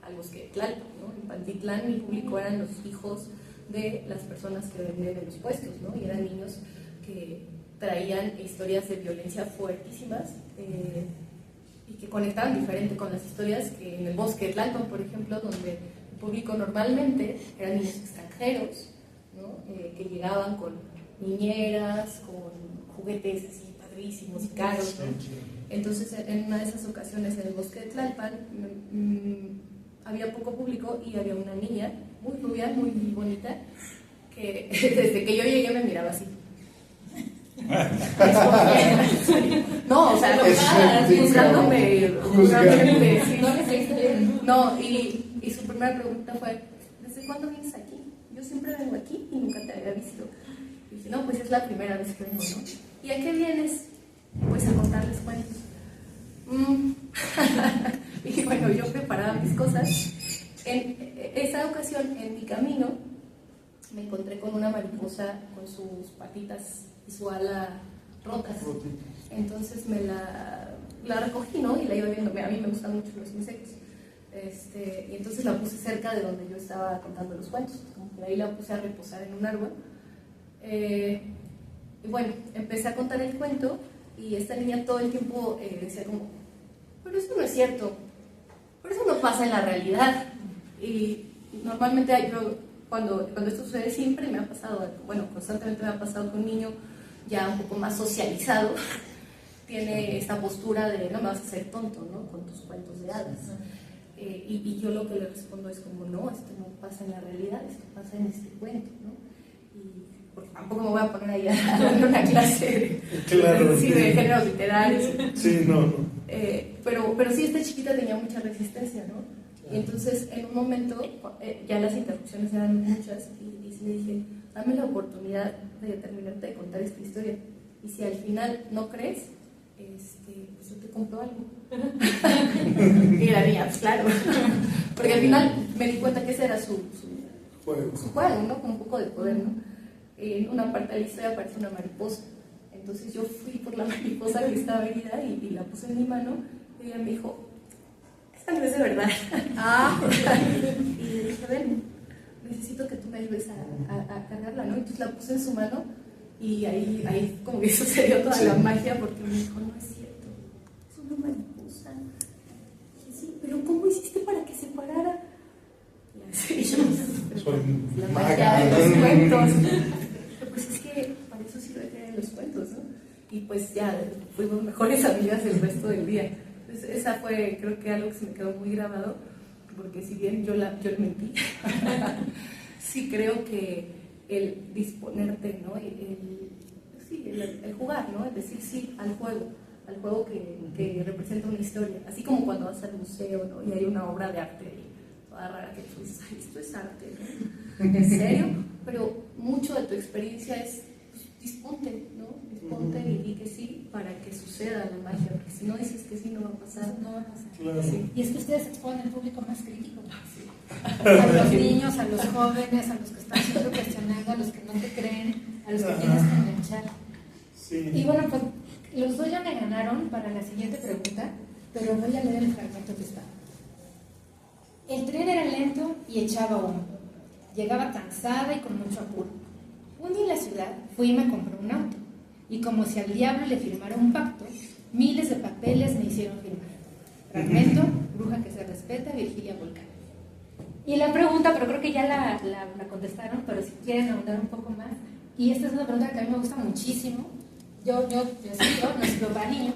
al bosque de Tlalpan, ¿no? En Pantitlán mi público eran los hijos de las personas que vendían en los puestos, ¿no? Y eran niños que traían historias de violencia fuertísimas y que conectaban diferente con las historias que en el bosque de Tlalpan, por ejemplo, donde el público normalmente eran niños extranjeros, ¿no? Que llegaban con niñeras, con juguetes así padrísimos y caros, ¿no? Entonces, en una de esas ocasiones en el bosque de Tlalpan había poco público y había una niña muy rubia, muy bonita, que desde que yo llegué me miraba así. No, o sea, juzgándome, no, y su primera pregunta fue, ¿desde cuándo vienes aquí? Yo siempre vengo aquí y nunca te había visto. Y dije, no, pues es la primera vez que vengo, ¿no? ¿Y a qué vienes? Pues a contarles cuentos. Y bueno, yo preparaba mis cosas. En esa ocasión, en mi camino, me encontré con una mariposa con sus patitas y su ala rotas. Entonces me la recogí, ¿no? Y la iba viendo. A mí me gustan mucho los insectos. Y entonces la puse cerca de donde yo estaba contando los cuentos. Como que ahí la puse a reposar en un árbol. Y bueno, empecé a contar el cuento y esta niña todo el tiempo decía como, pero eso no es cierto, pero eso no pasa en la realidad. Y normalmente yo, cuando esto sucede, siempre me ha pasado, bueno, constantemente me ha pasado que un niño ya un poco más socializado tiene esta postura de no me vas a hacer tonto, ¿no? Con tus cuentos de hadas. Y yo lo que le respondo es como, no, esto no pasa en la realidad, esto pasa en este cuento, ¿no? Y porque tampoco me voy a poner ahí a dar una clase de géneros literarios. Sí, no. Pero sí, esta chiquita tenía mucha resistencia, ¿no? Y entonces, en un momento, ya las interrupciones eran muchas, y sí le dije, dame la oportunidad de terminarte de contar esta historia. Y si al final no crees, pues yo te compro algo. Y la niña, pues claro. Porque al final me di cuenta que ese era su juego, ¿no? Con un poco de poder, ¿no? En una parte de la historia aparece una mariposa. Entonces yo fui por la mariposa que estaba herida y la puse en mi mano. Y ella me dijo, esta no es de verdad. Y le dije, ven, necesito que tú me ayudes a cargarla, ¿no? Entonces la puse en su mano y ahí como que sucedió toda la magia porque me dijo, no es cierto, es una mariposa. Y dije, sí, pero ¿cómo hiciste para que se parara? Y así yo, la magia de los cuentos. Pues es que para eso sirve creer los cuentos, ¿no? Y pues ya fuimos mejores amigas el resto del día. Entonces, esa fue, creo que algo que se me quedó muy grabado, porque si bien yo le mentí, sí creo que el disponerte, ¿no? El jugar, ¿no? El decir sí al juego que representa una historia. Así como cuando vas al museo, ¿no? Y hay una obra de arte toda rara que tú dices, ay, esto es arte, ¿no? ¿En serio? Pero mucho de tu experiencia es, pues, disponte, ¿no? Disponte y di que sí para que suceda la magia, porque si no dices que sí, no va a pasar. No va a pasar. Claro. Sí. Y es que ustedes exponen al público más crítico. A los niños, a los jóvenes, a los que están siempre cuestionando, a los que no te creen, a los que tienes que enganchar. Sí. Y bueno, pues los dos ya me ganaron para la siguiente pregunta, pero voy a leer el fragmento que está. El tren era lento y echaba humo. Llegaba cansada y con mucho apuro. Un día en la ciudad fui y me compré un auto. Y como si al diablo le firmara un pacto, miles de papeles me hicieron firmar. Fragmento, Bruja que se respeta, Virgilia Volcán. Y la pregunta, pero creo que ya la contestaron, pero si quieren ahondar un poco más. Y esta es una pregunta que a mí me gusta muchísimo. Yo escribo, no escribo para niños,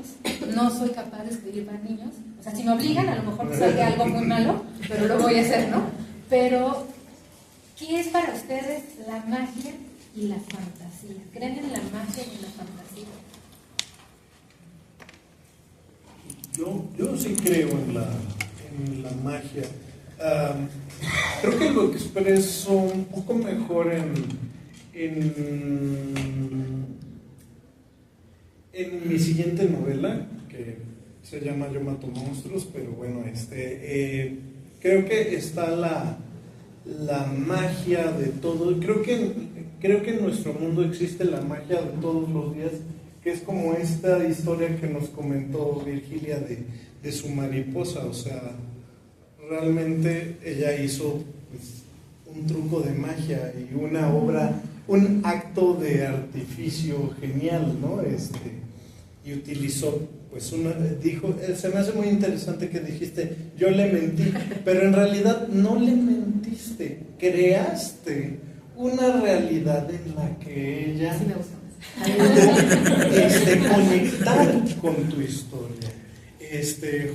no soy capaz de escribir para niños. O sea, si me obligan, a lo mejor me salga algo muy malo, pero lo voy a hacer, ¿no? Pero, ¿qué es para ustedes la magia y la fantasía? ¿Creen en la magia y en la fantasía? Yo sí creo en la magia. Creo que lo expreso un poco mejor en mi siguiente novela, que se llama Yo mato monstruos, pero bueno, creo que está la magia de todo. Creo que en nuestro mundo existe la magia de todos los días, que es como esta historia que nos comentó Virgilia de su mariposa. O sea, realmente ella hizo, pues, un truco de magia y una obra, un acto de artificio genial, ¿no? Y utilizó, pues, se me hace muy interesante que dijiste, yo le mentí, pero en realidad no le mentiste, creaste una realidad en la que ella Sí me gusta más. Conectar con tu historia.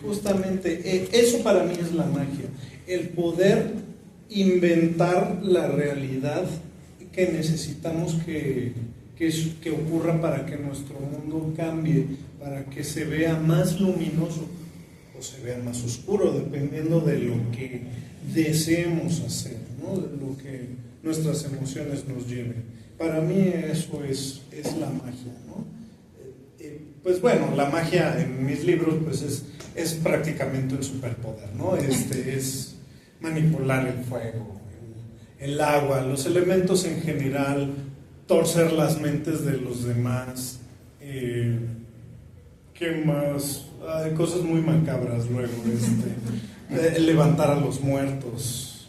Justamente, eso para mí es la magia, el poder inventar la realidad que necesitamos que ocurra para que nuestro mundo cambie, para que se vea más luminoso o se vea más oscuro, dependiendo de lo que deseemos hacer, ¿no? De lo que nuestras emociones nos lleven. Para mí eso es la magia, ¿no? Pues bueno, la magia en mis libros, pues es prácticamente un superpoder, ¿no? Es manipular el fuego, el agua, los elementos en general, torcer las mentes de los demás, ¿qué más? Hay cosas muy macabras luego, levantar a los muertos,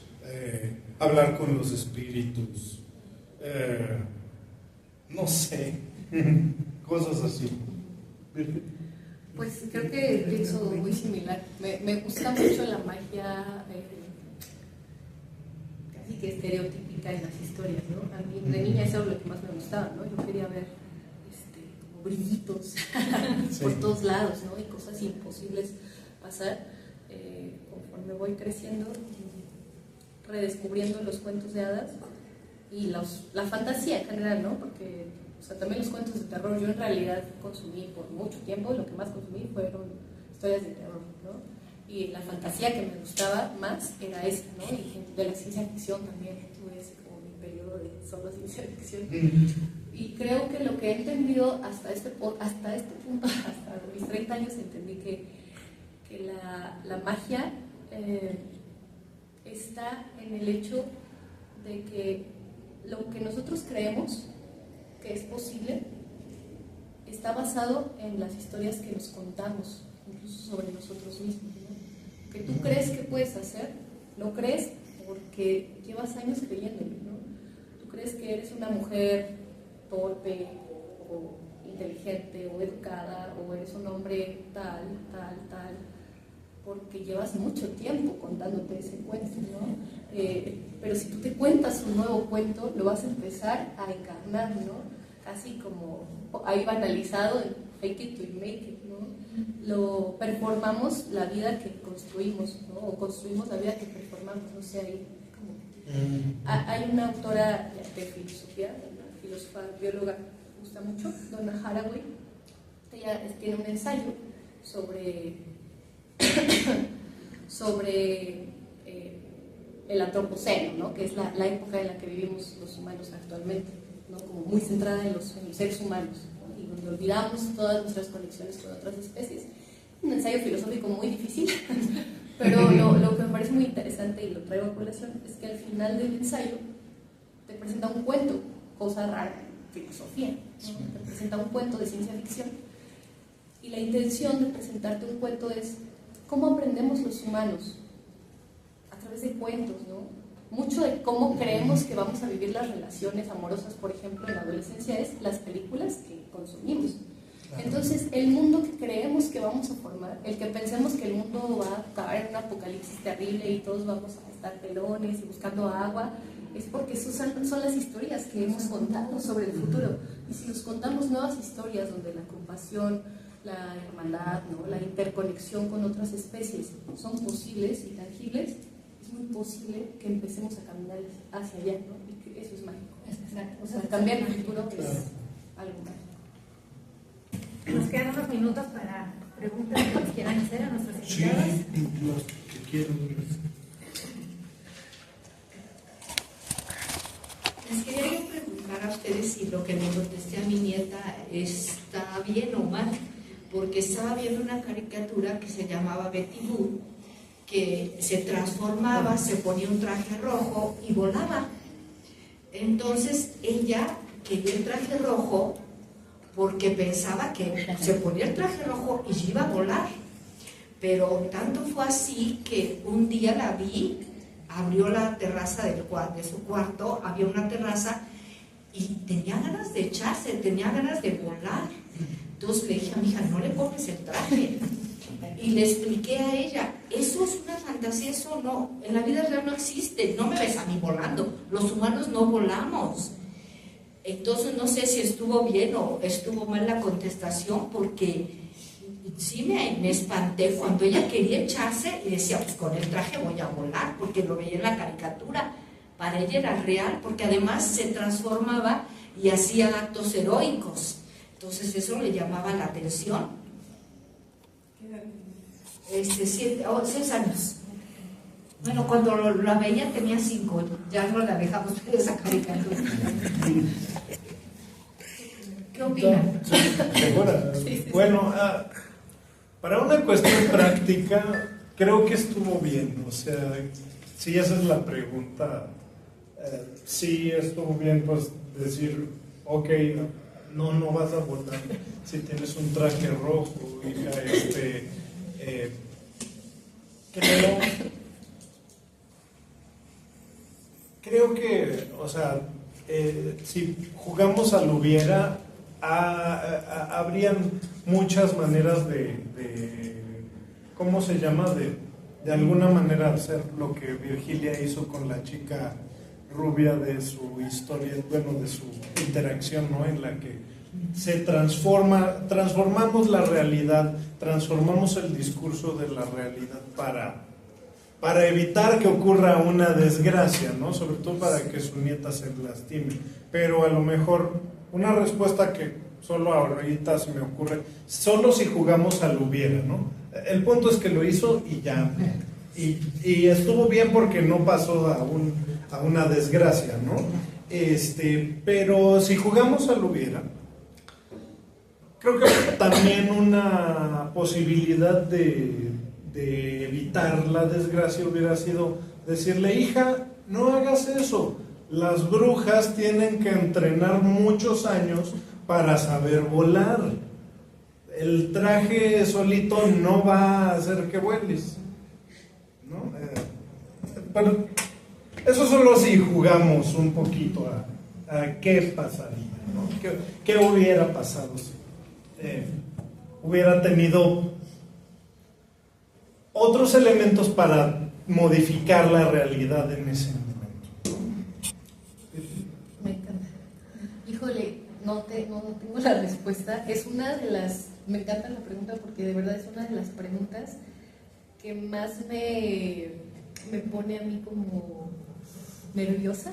hablar con los espíritus, no sé, cosas así. Pues creo que pienso muy similar. Me gusta mucho la magia casi que estereotípica en las historias, ¿no? A mí de niña eso es lo que más me gustaba, ¿no? Yo quería ver como brillitos por todos lados, ¿no? Y cosas imposibles pasar. Conforme voy creciendo, redescubriendo los cuentos de hadas y la fantasía en general, ¿no? Porque, o sea, también los cuentos de terror, yo en realidad consumí por mucho tiempo, lo que más consumí fueron historias de terror, ¿no? Y la fantasía que me gustaba más era esa, ¿no? Y de la ciencia ficción también, tuve ese como mi periodo de solo ciencia ficción. Y creo que lo que he entendido hasta este punto, hasta mis 30 años, entendí que la magia está en el hecho de que lo que nosotros creemos que es posible está basado en las historias que nos contamos, incluso sobre nosotros mismos, ¿no? Que tú crees que puedes hacer, lo crees porque llevas años creyéndolo, ¿no? Tú crees que eres una mujer torpe o inteligente o educada, o eres un hombre tal, porque llevas mucho tiempo contándote ese cuento, ¿no? Pero si tú te cuentas un nuevo cuento, lo vas a empezar a encarnar, ¿no? Casi como ahí banalizado, el fake it till you make it, ¿no? Lo performamos la vida que construimos, ¿no? O construimos la vida que performamos, no sé, ahí como Hay una autora de filosofía, una filósofa bióloga que me gusta mucho, Donna Haraway. Ella tiene un ensayo sobre el antropoceno, ¿no? Que es la época en la que vivimos los humanos actualmente, ¿no? Como muy centrada en los seres humanos, ¿no? Y donde olvidamos todas nuestras conexiones con otras especies. Un ensayo filosófico muy difícil, pero lo que me parece muy interesante y lo traigo a colación es que al final del ensayo te presenta un cuento, cosa rara en filosofía, ¿no? Te presenta un cuento de ciencia ficción, y la intención de presentarte un cuento es cómo aprendemos los humanos a través de cuentos, ¿no? Mucho de cómo creemos que vamos a vivir las relaciones amorosas, por ejemplo, en la adolescencia, es las películas que consumimos. Entonces, el mundo que creemos que vamos a formar, el que pensemos que el mundo va a acabar en un apocalipsis terrible y todos vamos a estar pelones y buscando agua, es porque son las historias que hemos contado sobre el futuro. Y si nos contamos nuevas historias donde la compasión, la hermandad, ¿no? La interconexión con otras especies son posibles y tangibles, es muy posible que empecemos a caminar hacia allá, ¿no? Y que eso es mágico. O sea, cambiar el futuro es algo mágico. Nos quedan unos minutos para preguntas que nos quieran hacer a nuestros invitados. Sí, los que quieran. Les quería yo preguntar a ustedes si lo que me contesté a mi nieta está bien o mal, porque estaba viendo una caricatura que se llamaba Betty Boo, que se transformaba, se ponía un traje rojo y volaba. Entonces ella quería el traje rojo porque pensaba que se ponía el traje rojo y iba a volar. Pero tanto fue así que un día la vi, abrió la terraza de su cuarto, había una terraza y tenía ganas de echarse, tenía ganas de volar. Entonces le dije a mi hija, no le pongas el traje. Y le expliqué a ella, eso es una fantasía, eso no, en la vida real no existe, no me ves a mí volando, los humanos no volamos. Entonces no sé si estuvo bien o estuvo mal la contestación, porque sí me espanté cuando ella quería echarse y decía, pues con el traje voy a volar, porque lo veía en la caricatura. Para ella era real, porque además se transformaba y hacía actos heroicos. Entonces eso le llamaba la atención. ¿Qué edad tenía? 6 años. Bueno, cuando la veía tenía 5, ya no la dejamos ver esa caricatura. ¿Qué opinan? ¿Segura? Sí. Bueno, para una cuestión práctica, creo que estuvo bien. O sea, si esa es la pregunta, sí estuvo bien, pues decir, ok, no vas a volar si tienes un traje rojo, hija, creo que, o sea, si jugamos al hubiera, habrían muchas maneras ¿cómo se llama? De alguna manera hacer lo que Virgilia hizo con la chica rubia de su historia, bueno, de su interacción, ¿no? En la que se transformamos la realidad, transformamos el discurso de la realidad para evitar que ocurra una desgracia, ¿no? Sobre todo para que su nieta se lastime. Pero a lo mejor una respuesta que solo ahorita se me ocurre, solo si jugamos al hubiera, ¿no? El punto es que lo hizo y ya. Y estuvo bien porque no pasó a una desgracia, ¿no? Pero si jugamos al hubiera, creo que también una posibilidad de evitar la desgracia hubiera sido decirle, hija, no hagas eso, las brujas tienen que entrenar muchos años para saber volar, el traje solito no va a hacer que vueles, ¿no? Pero eso solo si jugamos un poquito a qué pasaría, ¿no? ¿Qué hubiera pasado si hubiera tenido otros elementos para modificar la realidad en ese momento? Me encanta. Híjole, no tengo la respuesta. Es una de las... Me encanta la pregunta porque de verdad es una de las preguntas que más me pone a mí como nerviosa.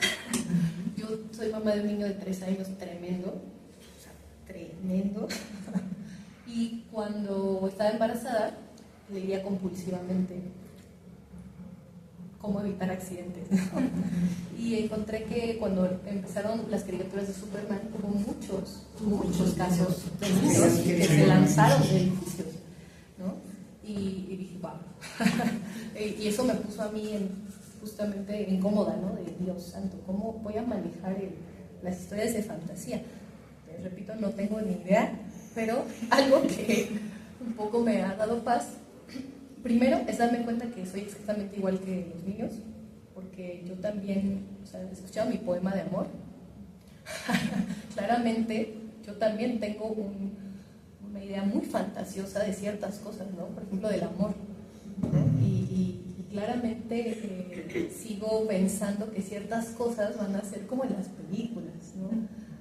Yo soy mamá de un niño de 3 años tremendo, o sea, tremendo. Y cuando estaba embarazada, leía compulsivamente cómo evitar accidentes. Y encontré que cuando empezaron las caricaturas de Superman, hubo muchos casos de niños que se lanzaron de edificios, ¿no? Y dije, wow. Y eso me puso a mí justamente incómoda, ¿no? De Dios santo, ¿cómo voy a manejar las historias de fantasía? Repito, no tengo ni idea, pero algo que un poco me ha dado paz, primero es darme cuenta que soy exactamente igual que los niños, porque yo también, o sea, he escuchado mi poema de amor. Claramente, yo también tengo una idea muy fantasiosa de ciertas cosas, ¿no? Por ejemplo, del amor, ¿no? Y claramente sigo pensando que ciertas cosas van a ser como en las películas, ¿no?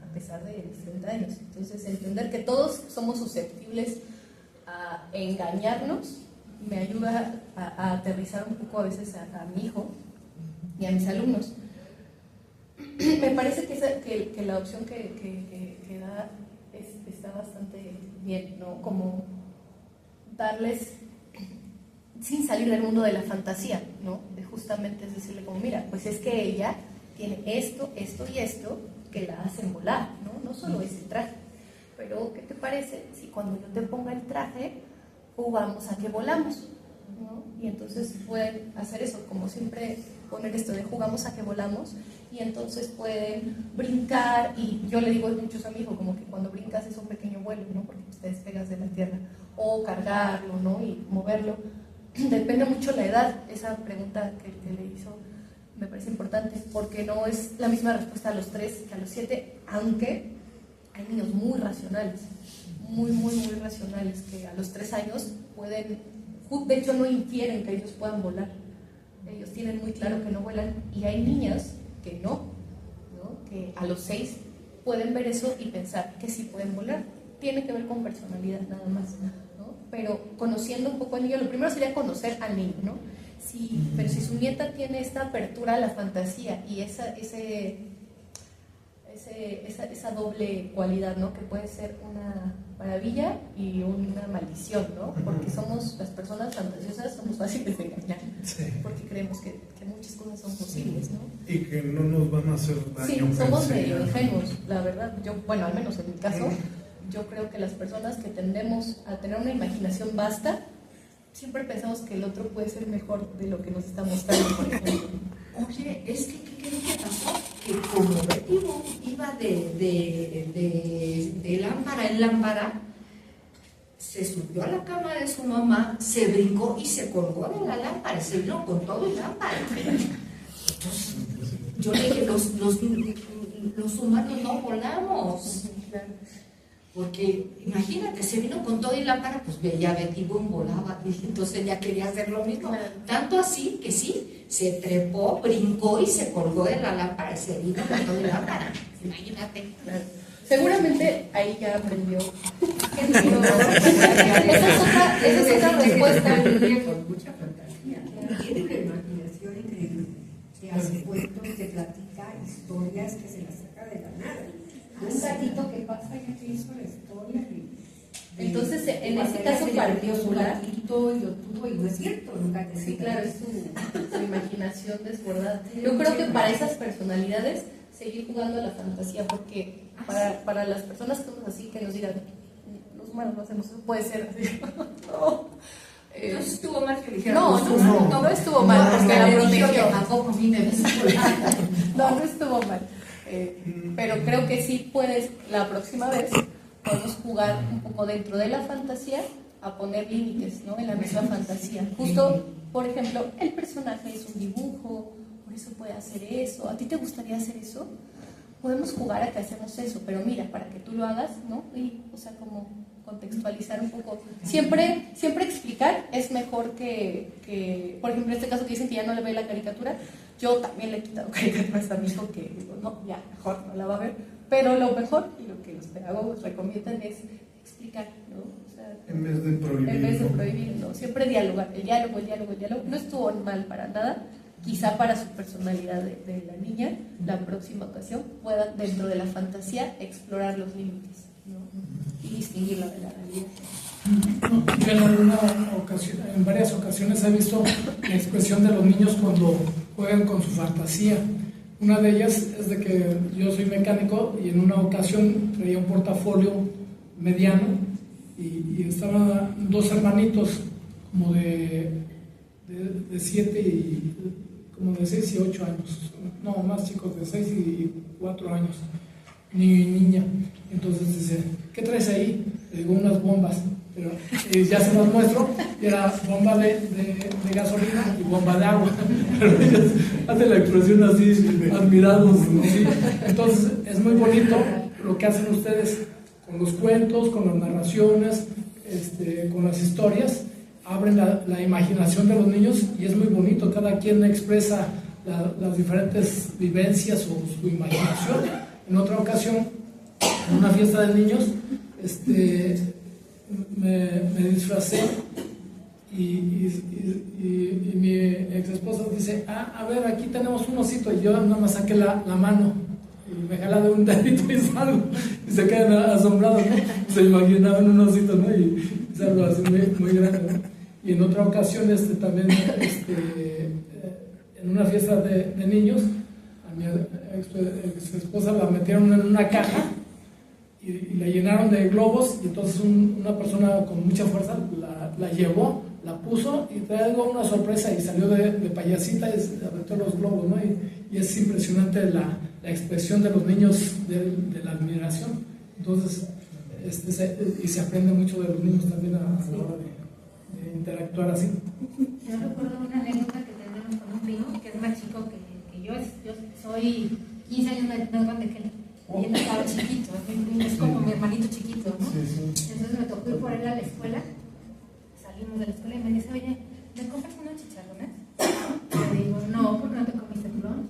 A pesar de mis 30 años. Entonces, entender que todos somos susceptibles a engañarnos me ayuda a aterrizar un poco a veces a mi hijo y a mis alumnos. Me parece que la opción que da está bastante bien, ¿no? Como darles, sin salir del mundo de la fantasía, ¿no? De justamente es decirle como, mira, pues es que ella tiene esto, esto y esto que la hacen volar, ¿no? No solo es el traje, pero ¿qué te parece si cuando yo te ponga el traje jugamos a que volamos, ¿no? Y entonces pueden hacer eso, como siempre poner esto de jugamos a que volamos, y entonces pueden brincar, y yo le digo mucho a mi hijo, como que cuando brincas es un pequeño vuelo, ¿no? Porque te despegas de la tierra, o cargarlo, ¿no? Y moverlo. Depende mucho la edad. Esa pregunta que le hizo me parece importante, porque no es la misma respuesta a los 3 que a los 7, aunque hay niños muy racionales, muy racionales, que a los 3 años pueden, de hecho no infieren que ellos puedan volar, ellos tienen muy claro que no vuelan, y hay niñas que no, que a los 6 pueden ver eso y pensar que sí pueden volar. Tiene que ver con personalidad nada más, ¿no? Pero conociendo un poco al niño, lo primero sería conocer al niño, ¿no? Pero si su nieta tiene esta apertura a la fantasía y esa doble cualidad, ¿no? Que puede ser una maravilla y una maldición, ¿no? Porque las personas fantasiosas somos fáciles de engañar, sí, porque creemos que muchas cosas son posibles, ¿no? Y que no nos van a hacer daño. Sí, somos medio ingenuos, la verdad. Bueno, al menos en mi caso, yo creo que las personas que tendemos a tener una imaginación vasta, siempre pensamos que el otro puede ser mejor de lo que nos está mostrando, por ejemplo. Oye, es que ¿qué pasó? Que como Betty Boop iba de lámpara en lámpara, se subió a la cama de su mamá, se brincó y se colgó de la lámpara, se vino con todo y lámpara. Yo le dije, los humanos no volamos. Porque imagínate, se vino con todo y lámpara, pues veía a Betty Boop, volaba, y entonces ella quería hacer lo mismo. Tanto así que sí, se trepó, brincó y se colgó de la lámpara, y se vino con todo y lámpara. Imagínate. Seguramente ahí ya aprendió. Esa es otra respuesta. Con mucha fantasía. Tiene una imaginación increíble. Que hace cuentos, que platica historias que se las saca de la nada. Un gatito que pasa y que hizo la historia. Entonces, en ese caso particular, y lo tuvo, y no es cierto, nunca te. Sí, claro, es su imaginación desbordada. Yo creo que para esas personalidades, seguir jugando a la fantasía, porque para las personas que somos así, que nos digan, los humanos no hacemos eso, puede ser así. No. Entonces estuvo mal que dijera. No estuvo mal, porque la protegió. Tampoco a mí me ves. No estuvo mal. Pero creo que sí puedes, la próxima vez, podemos jugar un poco dentro de la fantasía a poner límites, ¿no? En la misma fantasía. Justo, por ejemplo, el personaje es un dibujo, por eso puede hacer eso. ¿A ti te gustaría hacer eso? Podemos jugar a que hacemos eso, pero mira, para que tú lo hagas, ¿no? Y, o sea, como contextualizar un poco. Siempre explicar es mejor que, por ejemplo, en este caso que dicen que ya no le ve la caricatura, yo también le he quitado caricaturas a mi hijo que digo, no, ya, mejor no la va a ver. Pero lo mejor y lo que los pedagogos recomiendan es explicar, ¿no? O sea, en vez de prohibir. ¿no? Siempre dialogar, el diálogo. No estuvo mal para nada, quizá para su personalidad de la niña, la próxima ocasión puedan dentro de la fantasía explorar los límites, ¿no? Y distinguirla de la realidad. Yo en varias ocasiones he visto la expresión de los niños cuando juegan con su fantasía. Una de ellas es de que yo soy mecánico y en una ocasión traía un portafolio mediano y estaban dos hermanitos como de 7 y como de 6 y 8 años, no, más chicos, de 6 y 4 años, niño y niña. Entonces dice, ¿qué traes ahí? Le digo, unas bombas, pero ya se las muestro, y era bomba de gasolina y bomba de agua, pero ellos hacen la expresión así, admirados, ¿sí? Entonces es muy bonito lo que hacen ustedes con los cuentos, con las narraciones, con las historias, abren la imaginación de los niños y es muy bonito, cada quien expresa las diferentes vivencias o su imaginación. En otra ocasión, en una fiesta de niños, me disfracé y mi ex esposa dice, a ver, aquí tenemos un osito, y yo nada más saqué la mano y me jala de un dedito y salgo, y se quedan asombrados, ¿no? Se imaginaban un osito, ¿no? Y salgo así muy grande, ¿no? Y en otra ocasión también en una fiesta de niños, a mi ex esposa la metieron en una caja y la llenaron de globos, y entonces una persona con mucha fuerza la llevó, la puso y traigo una sorpresa, y salió de payasita y se aventó los globos, ¿no? Y es impresionante la expresión de los niños de la admiración. Entonces y se aprende mucho de los niños también a la hora de interactuar así. Yo recuerdo una anécdota que tenemos con un primo que es más chico que yo. Yo soy 15 años más grande que él. Y él estaba chiquito, es como mi hermanito chiquito, ¿no? Sí. Entonces me tocó ir por él a la escuela. Salimos de la escuela y me dice, oye, ¿me compras unos chicharrones? Le digo, no, ¿por qué no te comiste tu lunch?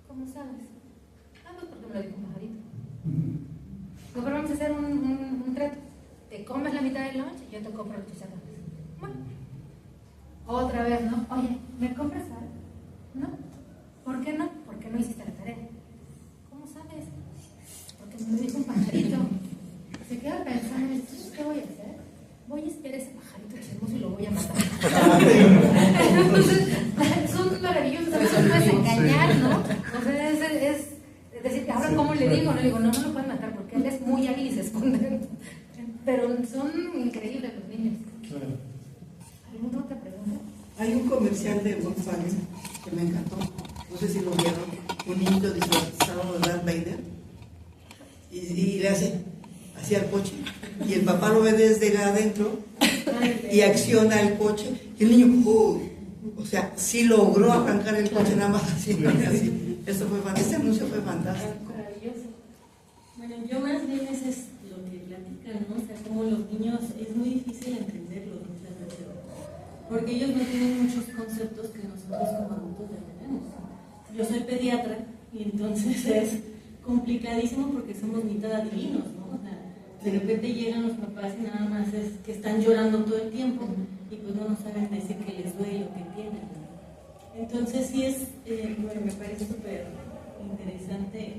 ¿Cómo sabes? Pues porque me lo dijo un pajarito. Digo, pero vamos a hacer un trato. Te comes la mitad del lunch y yo te compro los chicharrones. Bueno, otra vez, ¿no? Oye, ¿me compras algo? No. ¿Por qué no? Porque no hiciste la tarea. ¿Cómo sabes? Porque me lo dijo un pajarito. Se queda pensando, ¿qué voy a hacer? Voy a esperar ese pajarito chismoso y lo voy a matar. Entonces, son maravillosos, eso no es engañar, ¿no? O sea, es decir, ahora ¿cómo le digo? No le digo, no lo pueden matar porque él es muy hábil y se esconde. Pero son increíbles los niños. Claro. ¿Alguna otra pregunta? Hay un comercial de Volkswagen que me encantó, no sé si lo vieron, un niño disfrazado de Darth Vader y le hace así al coche, y el papá lo ve desde adentro y acciona el coche, y el niño, o sea, sí logró arrancar el coche nada más así. Eso fue fantástico, este anuncio fue fantástico. Maravilloso. Bueno, yo más bien es lo que platican, ¿no? O sea, como los niños es muy difícil entenderlos muchas veces, porque ellos no tienen muchos conceptos que nosotros como adultos ya tenemos. Yo soy pediatra y entonces es complicadísimo porque somos mitad adivinos, ¿no? O sea, de repente llegan los papás y nada más es que están llorando todo el tiempo y pues no nos saben decir que les duele o que tienen, ¿no? Entonces sí es, bueno, me parece súper interesante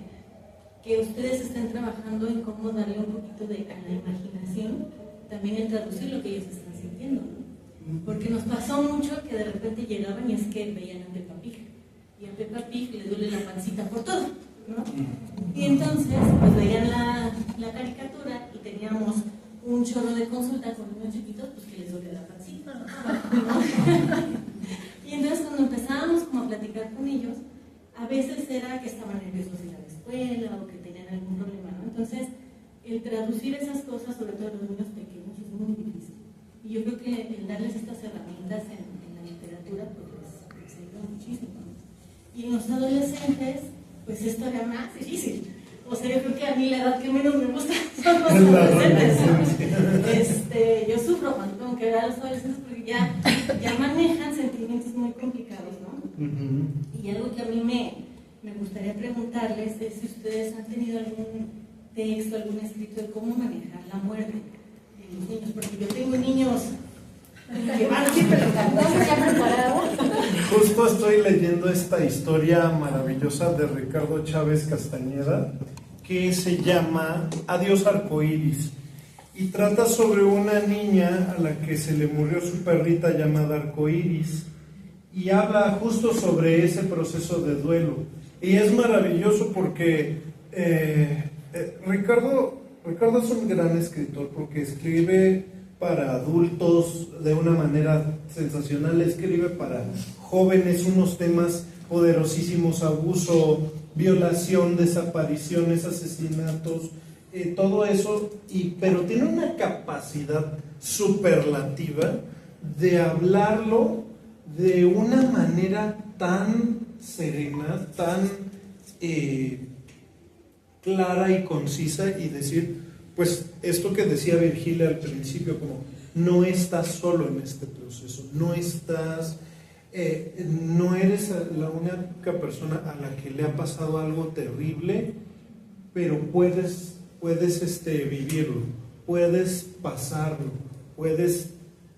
que ustedes estén trabajando en cómo darle un poquito a la imaginación, también el traducir lo que ellos están sintiendo, ¿no? Porque nos pasó mucho que de repente llegaban y es que veían a Peppa Pig, y a Peppa Pig le duele la pancita por todo, ¿no? Y entonces pues veían la caricatura y teníamos un chorro de consulta con niños chiquitos pues que les duele la pancita, ¿no? Y entonces cuando empezábamos como a platicar con ellos, a veces era que estaban nerviosos de ir a la escuela o que tenían algún problema, ¿no? Entonces, el traducir esas cosas, sobre todo a los niños pequeños, es muy difícil. Y yo creo que el darles estas herramientas en la literatura, pues les ayuda muchísimo. Y en los adolescentes, pues es todavía más difícil. O sea, yo creo que a mí la edad que menos me gusta son los adolescentes, ¿no? Yo sufro cuando tengo que ver a los adolescentes porque ya manejan sentimientos muy complicados, ¿no? Y algo que a mí me gustaría preguntarles es si ustedes han tenido algún texto, algún escrito de cómo manejar la muerte de los niños, porque yo tengo niños que van siempre los ¿No se ha preparado? justo estoy leyendo esta historia maravillosa de Ricardo Chávez Castañeda que se llama Adiós Arcoíris y trata sobre una niña a la que se le murió su perrita llamada Arcoíris y habla justo sobre ese proceso de duelo. Y es maravilloso porque Ricardo es un gran escritor porque escribe para adultos de una manera sensacional, escribe para jóvenes unos temas poderosísimos: abuso, violación, desapariciones, asesinatos, todo eso, pero tiene una capacidad superlativa de hablarlo de una manera tan serena, tan clara y concisa, y decir, pues esto que decía Virgilia al principio, como no estás solo en este proceso, no eres la única persona a la que le ha pasado algo terrible, pero puedes vivirlo, puedes pasarlo, puedes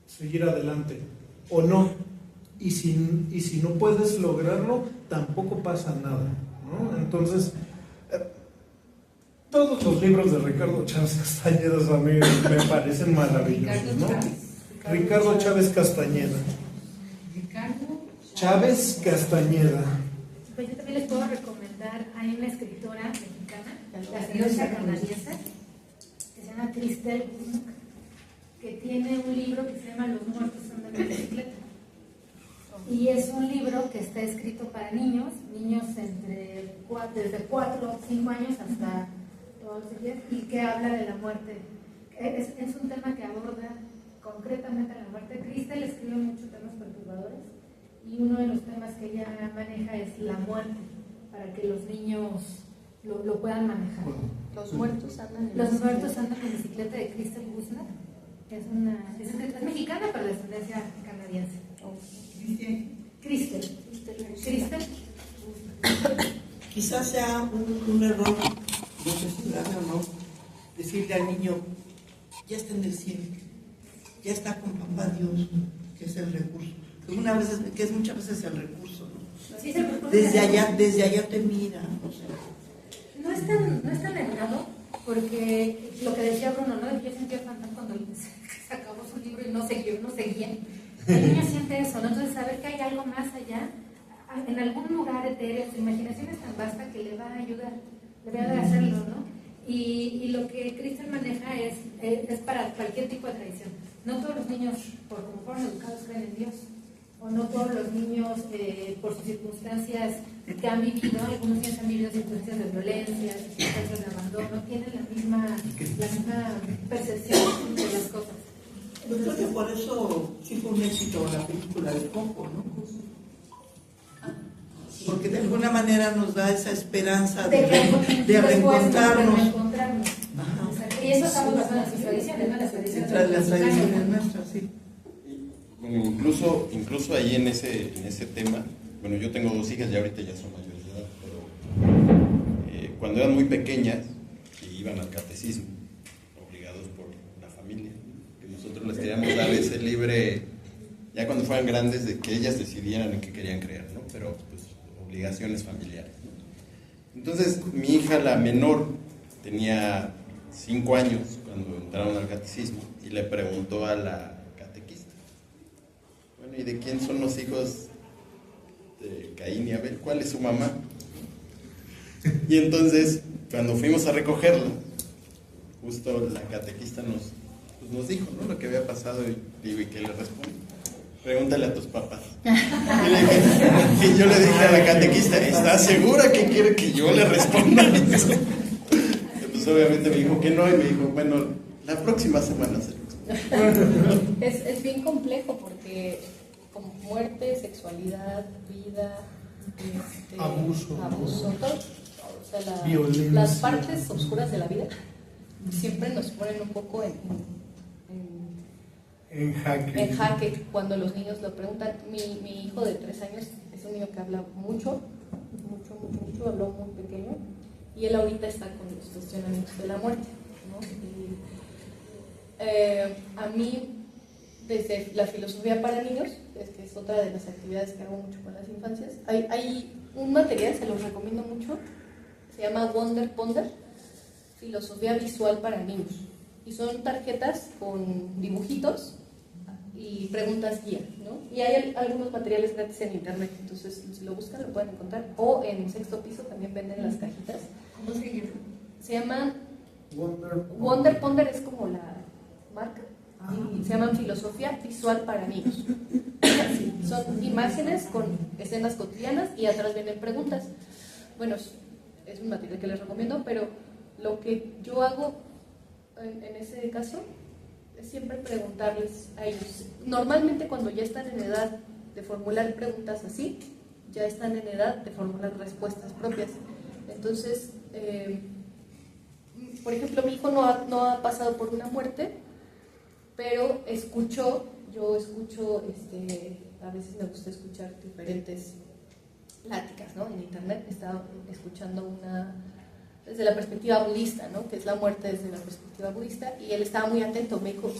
seguir adelante o no, y si no puedes lograrlo, tampoco pasa nada, ¿no? Entonces, todos los libros de Ricardo Chávez Castañeda a mí me parecen maravillosos, ¿no? Ricardo Chávez Castañeda. Chávez Castañeda. Pues yo también les puedo recomendar, hay una escritora mexicana, la señora canadiense, que se llama Cristel Busnock, que tiene un libro que se llama Los muertos andan en bicicleta. Y es un libro que está escrito para niños desde 4 o 5 años hasta todos los días, y que habla de la muerte. Es un tema que aborda concretamente la muerte. Cristel escribe muchos temas perturbadores, y uno de los temas que ella maneja es la muerte, para que los niños lo puedan manejar. Los muertos andan en bicicleta, de Cristel Busnock. Es mexicana, pero de ascendencia canadiense. Cristel. Quizás sea un error, no sé si grave o no, decirle al niño, ya está en el cielo, ya está con papá Dios, que es el recurso. Que es muchas veces el recurso, ¿no? Sí, el recurso. Desde allá te mira, o sea. No es tan errado, porque lo que decía Bruno, ¿no? Yo sentía fatal cuando se acabó su libro y no seguía. El niño siente eso, ¿no? Entonces saber que hay algo más allá, en algún lugar etéreo, su imaginación es tan vasta que le va a ayudar a hacerlo, ¿no? Y lo que Cristel maneja es para cualquier tipo de tradición. No todos los niños, por como fueron educados, creen en Dios. O no todos los niños, por sus circunstancias que han vivido, algunos niños han vivido circunstancias de violencia, circunstancias de abandono, tienen la misma percepción de las cosas. Yo creo que por eso sí fue un éxito la película de Coco, ¿no? Porque de alguna manera nos da esa esperanza de reencontrarnos. Y eso estamos basado en las tradiciones, ¿no? Las tradiciones nuestras, sí. Bueno, incluso ahí en ese tema, bueno, yo tengo 2 hijas y ahorita ya son mayores de edad, pero cuando eran muy pequeñas iban al catecismo, obligados por la familia, que nosotros les queríamos dar ese libre, ya cuando fueran grandes, de que ellas decidieran en qué querían creer, ¿no? Pero pues obligaciones familiares, ¿no? Entonces mi hija, la menor, tenía 5 años cuando entraron al catecismo y le preguntó a la catequista, bueno, ¿y de quién son los hijos de Caín y Abel? ¿Cuál es su mamá? Y entonces, cuando fuimos a recogerla, justo la catequista nos dijo, ¿no?, lo que había pasado. Y digo, ¿y qué le responde? Pregúntale a tus papás. Y yo le dije a la catequista, ¿estás segura que quiere que yo le responda? Pues obviamente me dijo que no, y me dijo, bueno, la próxima semana se lo explico. Es bien complejo porque como muerte, sexualidad, vida, abuso, todo, o sea, violencia, las partes oscuras de la vida siempre nos ponen un poco en jaque. Cuando los niños lo preguntan. Mi hijo de 3 años es un niño que habla mucho, habló muy pequeño, y él ahorita está con los cuestionamientos de la muerte, ¿no? A mí, desde la filosofía para niños, que es otra de las actividades que hago mucho con las infancias. Hay un material, se los recomiendo mucho, se llama Wonder Ponder, filosofía visual para niños. Y son tarjetas con dibujitos y preguntas guía, ¿no? Y hay algunos materiales gratis en internet, entonces si lo buscan lo pueden encontrar. O en Sexto Piso también venden las cajitas. ¿Cómo se llama? Se llaman Wonder Ponder, es como la marca. Y se llaman filosofía visual para niños. Sí, son imágenes con escenas cotidianas y atrás vienen preguntas. Bueno, es un material que les recomiendo, pero lo que yo hago en ese caso es siempre preguntarles a ellos. Normalmente cuando ya están en edad de formular preguntas así, ya están en edad de formular respuestas propias. Entonces, por ejemplo, mi hijo no ha pasado por una muerte, pero yo escucho, a veces me gusta escuchar diferentes pláticas, ¿no? En internet estaba escuchando una desde la perspectiva budista, ¿no? Que es la muerte desde la perspectiva budista, y él estaba muy atento, me dijo,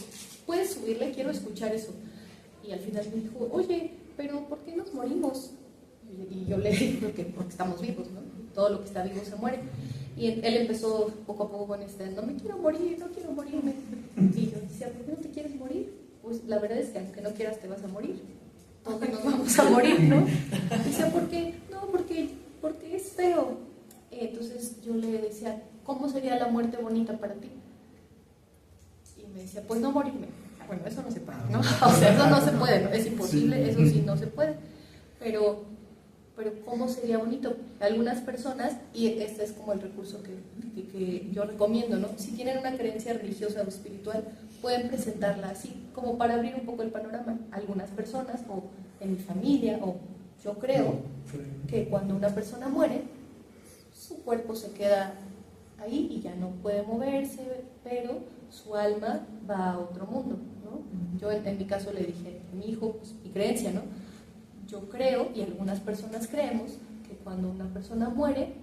¿puedes subirle? Quiero escuchar eso. Y al final me dijo, oye, pero ¿por qué nos morimos? Y yo le dije porque estamos vivos, ¿no? Todo lo que está vivo se muere. Y él empezó poco a poco con no me quiero morir, no quiero morirme. Y yo decía, ¿por qué no te quieres morir? Pues la verdad es que aunque no quieras te vas a morir. Todos nos vamos a morir, ¿no? Y decía, ¿por qué? No, porque es feo. Entonces yo le decía, ¿cómo sería la muerte bonita para ti? Y me decía, pues no morirme. Bueno, eso no se puede, ¿no? O sea, eso no se puede, ¿no? Es imposible, eso sí no se puede. Pero ¿cómo sería bonito? Algunas personas, y este es como el recurso que yo recomiendo, ¿no? Si tienen una creencia religiosa o espiritual, pueden presentarla así, como para abrir un poco el panorama. Algunas personas, o en mi familia, o yo creo que cuando una persona muere, su cuerpo se queda ahí y ya no puede moverse, pero su alma va a otro mundo, ¿no? Yo en mi caso le dije a mi hijo, pues, mi creencia, ¿no? Yo creo, y algunas personas creemos, que cuando una persona muere,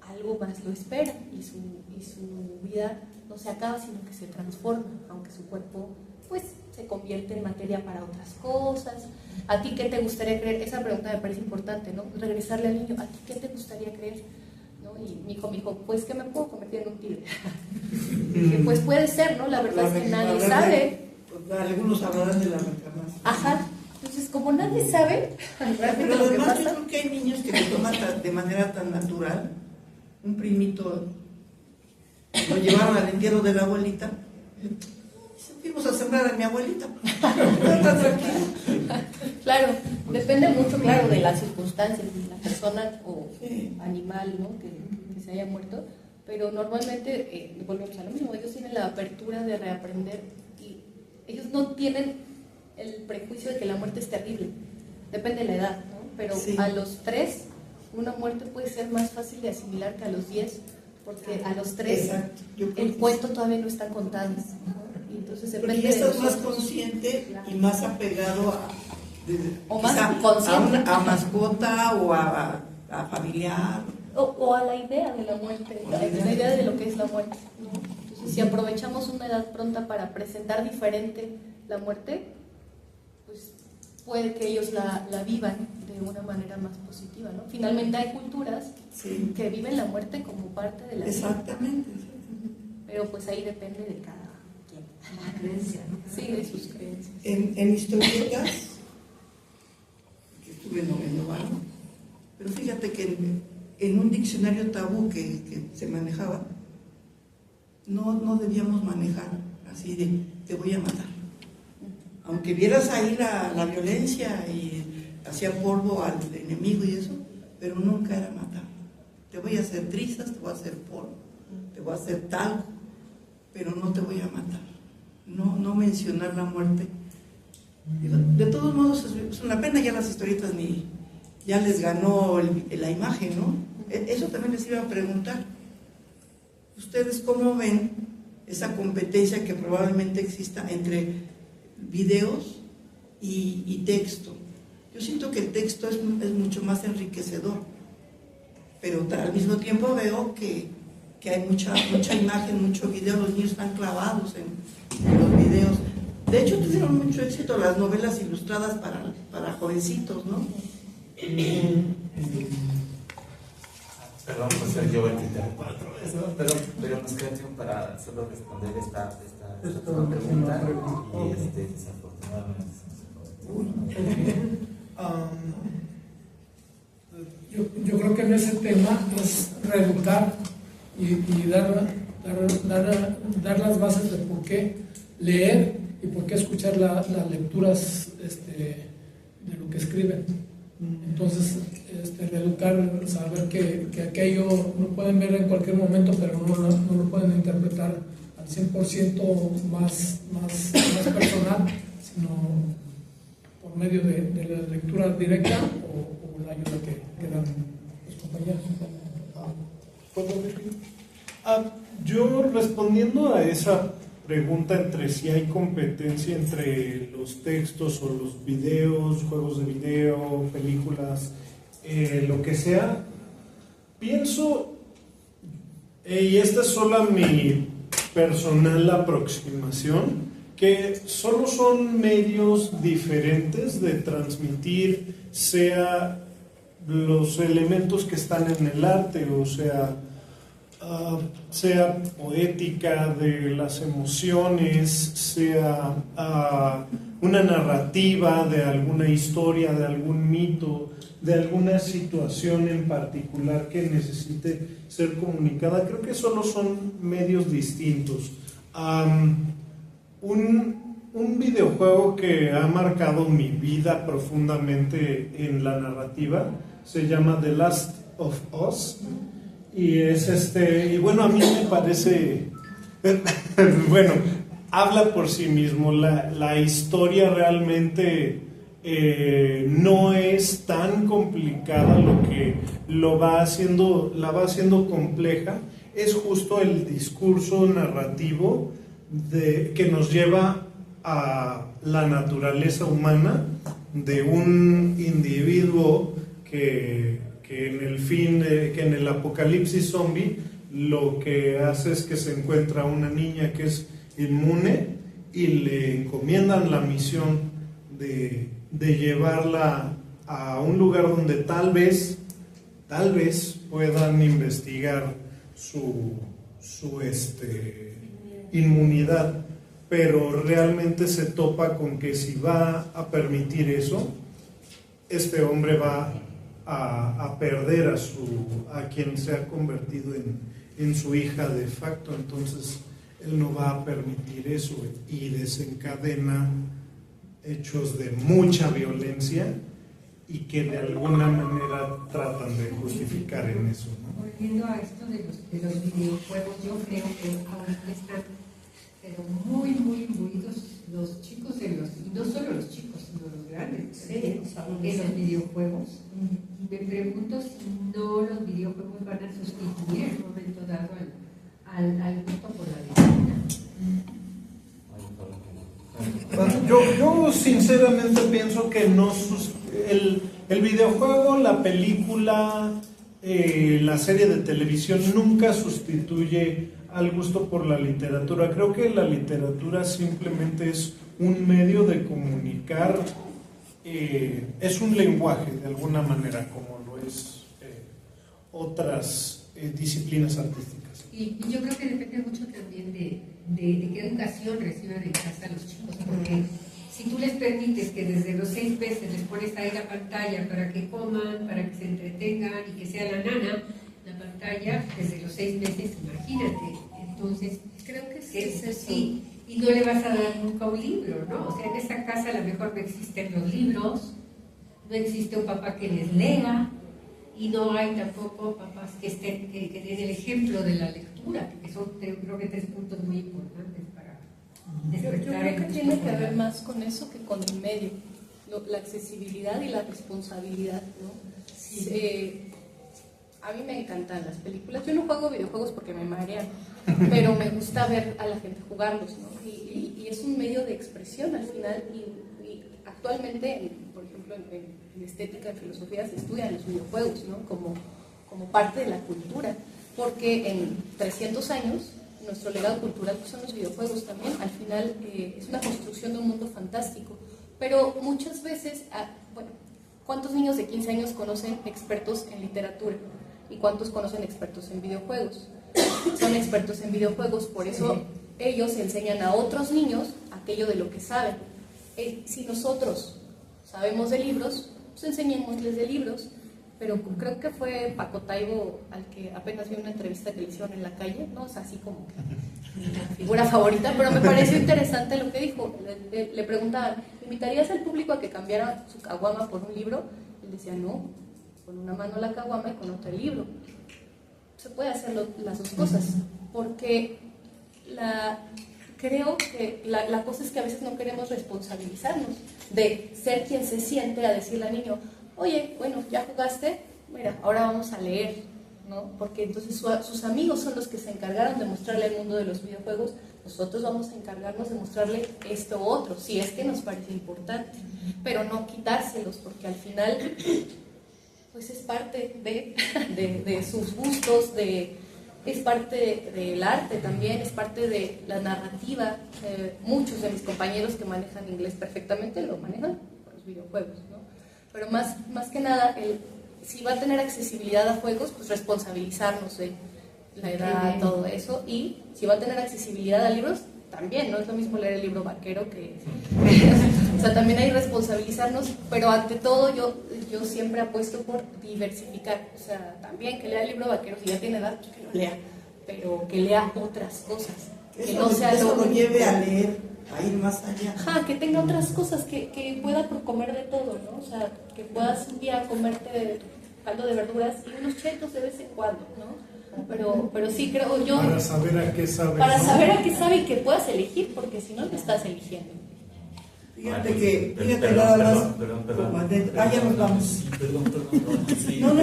algo más lo espera y su vida no se acaba, sino que se transforma, aunque su cuerpo pues se convierte en materia para otras cosas. ¿A ti qué te gustaría creer? Esa pregunta me parece importante, ¿no? Regresarle al niño, ¿a ti qué te gustaría creer? ¿No? Y mi hijo me dijo, pues que me puedo convertir en un tigre. Dije, pues puede ser, ¿no? La verdad es que nadie sabe. Algunos hablarán de la reencarnación. Ajá. Entonces, como nadie sabe, pero además yo creo que hay niños que lo toman de manera tan natural. Un primito lo llevaron al entierro de la abuelita. Fuimos a sembrar a mi abuelita. Está tranquilo. Claro, depende mucho, claro, de las circunstancias, de la persona o animal, ¿no? que se haya muerto. Pero normalmente, volvemos a lo mismo, ellos tienen la apertura de reaprender y ellos no tienen el prejuicio de que la muerte es terrible. Depende de la edad, ¿no? Pero a los 3, una muerte puede ser más fácil de asimilar que a los 10, porque a los 3 el cuento todavía no está contado, ¿no? Y entonces depende porque estás de más consciente, claro, y más apegado a mascota o a familiar. O a la idea de la muerte, la idea de lo que es la muerte, ¿no? Entonces, si aprovechamos una edad pronta para presentar diferente la muerte, pues puede que ellos la vivan de una manera más positiva, ¿no? Finalmente hay culturas que viven la muerte como parte de la vida. Exactamente. Pero pues ahí depende de cada quien. La creencia, ¿no? Sí, de sus creencias. En historietas, que estuve en noveno año, pero fíjate que en un diccionario tabú que se manejaba, no debíamos manejar así de te voy a matar. Aunque vieras ahí la violencia y hacía polvo al enemigo y eso, pero nunca era matar. Te voy a hacer trizas, te voy a hacer polvo, te voy a hacer talco, pero no te voy a matar. No mencionar la muerte. De todos modos, es una pena, ya las historietas ya les ganó la imagen, ¿no? Eso también les iba a preguntar. ¿Ustedes cómo ven esa competencia que probablemente exista entre videos y texto? Yo siento que el texto es mucho más enriquecedor, pero al mismo tiempo veo que hay mucha imagen, mucho video, los niños están clavados en los videos. De hecho, tuvieron mucho éxito las novelas ilustradas para jovencitos, ¿no? Perdón, pues yo voy a interrumpir otra vez, ¿no? Pero nos queda tiempo para solo responder esta pregunta y desafortunadamente Yo creo que en ese tema es reeducar y dar las bases de por qué leer y por qué escuchar las lecturas de lo que escriben. Entonces, reeducar, saber que aquello lo pueden ver en cualquier momento, pero no lo pueden interpretar al 100% más personal, sino por medio de la lectura directa o la ayuda que dan los compañeros. Yo respondiendo a esa pregunta entre si hay competencia entre los textos o los videos, juegos de video, películas, lo que sea, pienso, y esta es solo mi personal aproximación, que solo son medios diferentes de transmitir, sea los elementos que están en el arte, o sea poética de las emociones, sea una narrativa de alguna historia, de algún mito, de alguna situación en particular que necesite ser comunicada. Creo que solo son medios distintos. Un videojuego que ha marcado mi vida profundamente en la narrativa se llama The Last of Us. Y es y bueno, a mí me parece, bueno, habla por sí mismo. La historia realmente no es tan complicada, lo que la va haciendo compleja es justo el discurso narrativo que nos lleva a la naturaleza humana de un individuo que en el apocalipsis zombie lo que hace es que se encuentra una niña que es inmune y le encomiendan la misión de llevarla a un lugar donde tal vez puedan investigar su inmunidad, pero realmente se topa con que si va a permitir eso, este hombre va a perder a quien se ha convertido en su hija de facto. Entonces él no va a permitir eso y desencadena hechos de mucha violencia y que de alguna manera tratan de justificar en eso, ¿no? Volviendo a esto de los videojuegos, yo creo que ahorita están pero muy los chicos y no solo los chicos, sino los grandes, en los videojuegos. Me pregunto si no los videojuegos van a sustituir en un momento dado al gusto por la lectura. Yo sinceramente pienso que no el videojuego, la película, la serie de televisión nunca sustituye al gusto por la literatura. Creo que la literatura simplemente es un medio de comunicar, es un lenguaje de alguna manera, como lo es otras disciplinas artísticas. Y yo creo que depende mucho también de qué educación reciban en casa los chicos, porque si tú les permites que desde los 6 meses les pones ahí la pantalla para que coman, para que se entretengan y que sea la nana, la pantalla desde los 6 meses, imagínate. Entonces, creo que es así. Y no le vas a dar nunca un libro, ¿no? O sea, en esa casa a lo mejor no existen los libros, no existe un papá que les lea, y no hay tampoco papás que den el ejemplo de la lectura, que son, creo que 3 puntos muy importantes para despertar. Yo creo que tiene que ver más con eso que con el medio, la accesibilidad y la responsabilidad, ¿no? Sí. A mí me encantan las películas. Yo no juego videojuegos porque me marean, pero me gusta ver a la gente jugarlos, ¿no? Y es un medio de expresión al final. Y actualmente, por ejemplo, en estética, en filosofía, se estudian los videojuegos, ¿no? Como parte de la cultura, porque en 300 años nuestro legado cultural pues son los videojuegos también. Al final es una construcción de un mundo fantástico, pero muchas veces, bueno, ¿cuántos niños de 15 años conocen expertos en literatura? ¿Y cuántos conocen expertos en videojuegos? Son expertos en videojuegos, por eso ellos enseñan a otros niños aquello de lo que saben. Si nosotros sabemos de libros, pues enseñémosles de libros, pero creo que fue Paco Taibo al que apenas vi una entrevista que le hicieron en la calle, ¿no? O sea, así como que mi figura favorita, pero me pareció interesante lo que dijo. Le preguntaban, ¿invitarías al público a que cambiara su caguama por un libro? Él decía, no, con una mano la caguama y con otra el libro. Se puede hacer las dos cosas, porque creo que la cosa es que a veces no queremos responsabilizarnos de ser quien se siente a decirle al niño, oye, bueno, ya jugaste, mira, ahora vamos a leer, ¿no? Porque entonces sus amigos son los que se encargaron de mostrarle el mundo de los videojuegos, nosotros vamos a encargarnos de mostrarle esto u otro, si es que nos parece importante, pero no quitárselos, porque al final pues es parte de sus gustos, es parte del arte también, es parte de la narrativa. Muchos de mis compañeros que manejan inglés perfectamente lo manejan con los videojuegos, ¿no? Pero más que nada, si va a tener accesibilidad a juegos, pues responsabilizarnos de la edad, todo eso, y si va a tener accesibilidad a libros, también, no es lo mismo leer el libro vaquero que... O sea, también hay que responsabilizarnos, pero ante todo yo siempre apuesto por diversificar, o sea, también que lea el libro vaquero, si ya tiene edad, pues que lo lea, pero que lea otras cosas, que no sea lo lleve a leer, a ir más allá. Ajá, que tenga otras cosas, que pueda comer de todo, ¿no? O sea, que puedas un día comerte caldo de verduras y unos chetos de vez en cuando, ¿no? Pero sí creo yo... Para saber a qué sabe. Para saber a qué sabe y que puedas elegir, porque si no, te estás eligiendo. Fíjate nada más. Perdón. Ya nos vamos. Sí, perdón. Sí, No.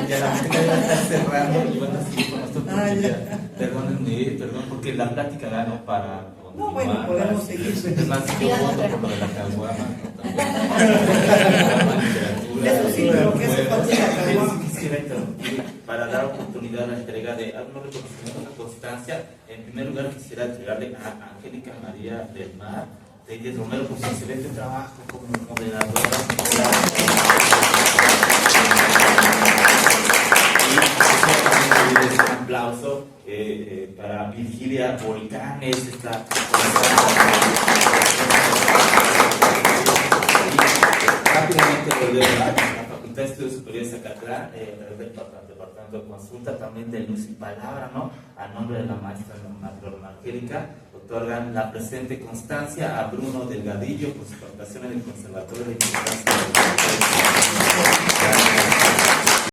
Ya la gente ya está cerrando y van a seguir con nuestro proyecto. Perdón, porque la plática ganó para... No, bueno, podemos seguir. Es más, yo voto por lo de la caguama. Eso sí, pero que hace falta la caguama. Quisiera interrumpir para dar oportunidad a la entrega de algunos reconocimientos, una constancia. En primer lugar, quisiera entregarle a Angélica María del Mar Telles Romero por su excelente trabajo como moderadora. Y un aplauso para Virgilia Volcanes, rápidamente volver a la Facultad de Estudios Superiores de Zacatlán, del Departamento de Consulta, también de Luz y Palabra, ¿no? A nombre de la maestra Angélica, otorgan la presente constancia a Bruno Delgadillo por su participación en el Conservatorio de Ingeniería.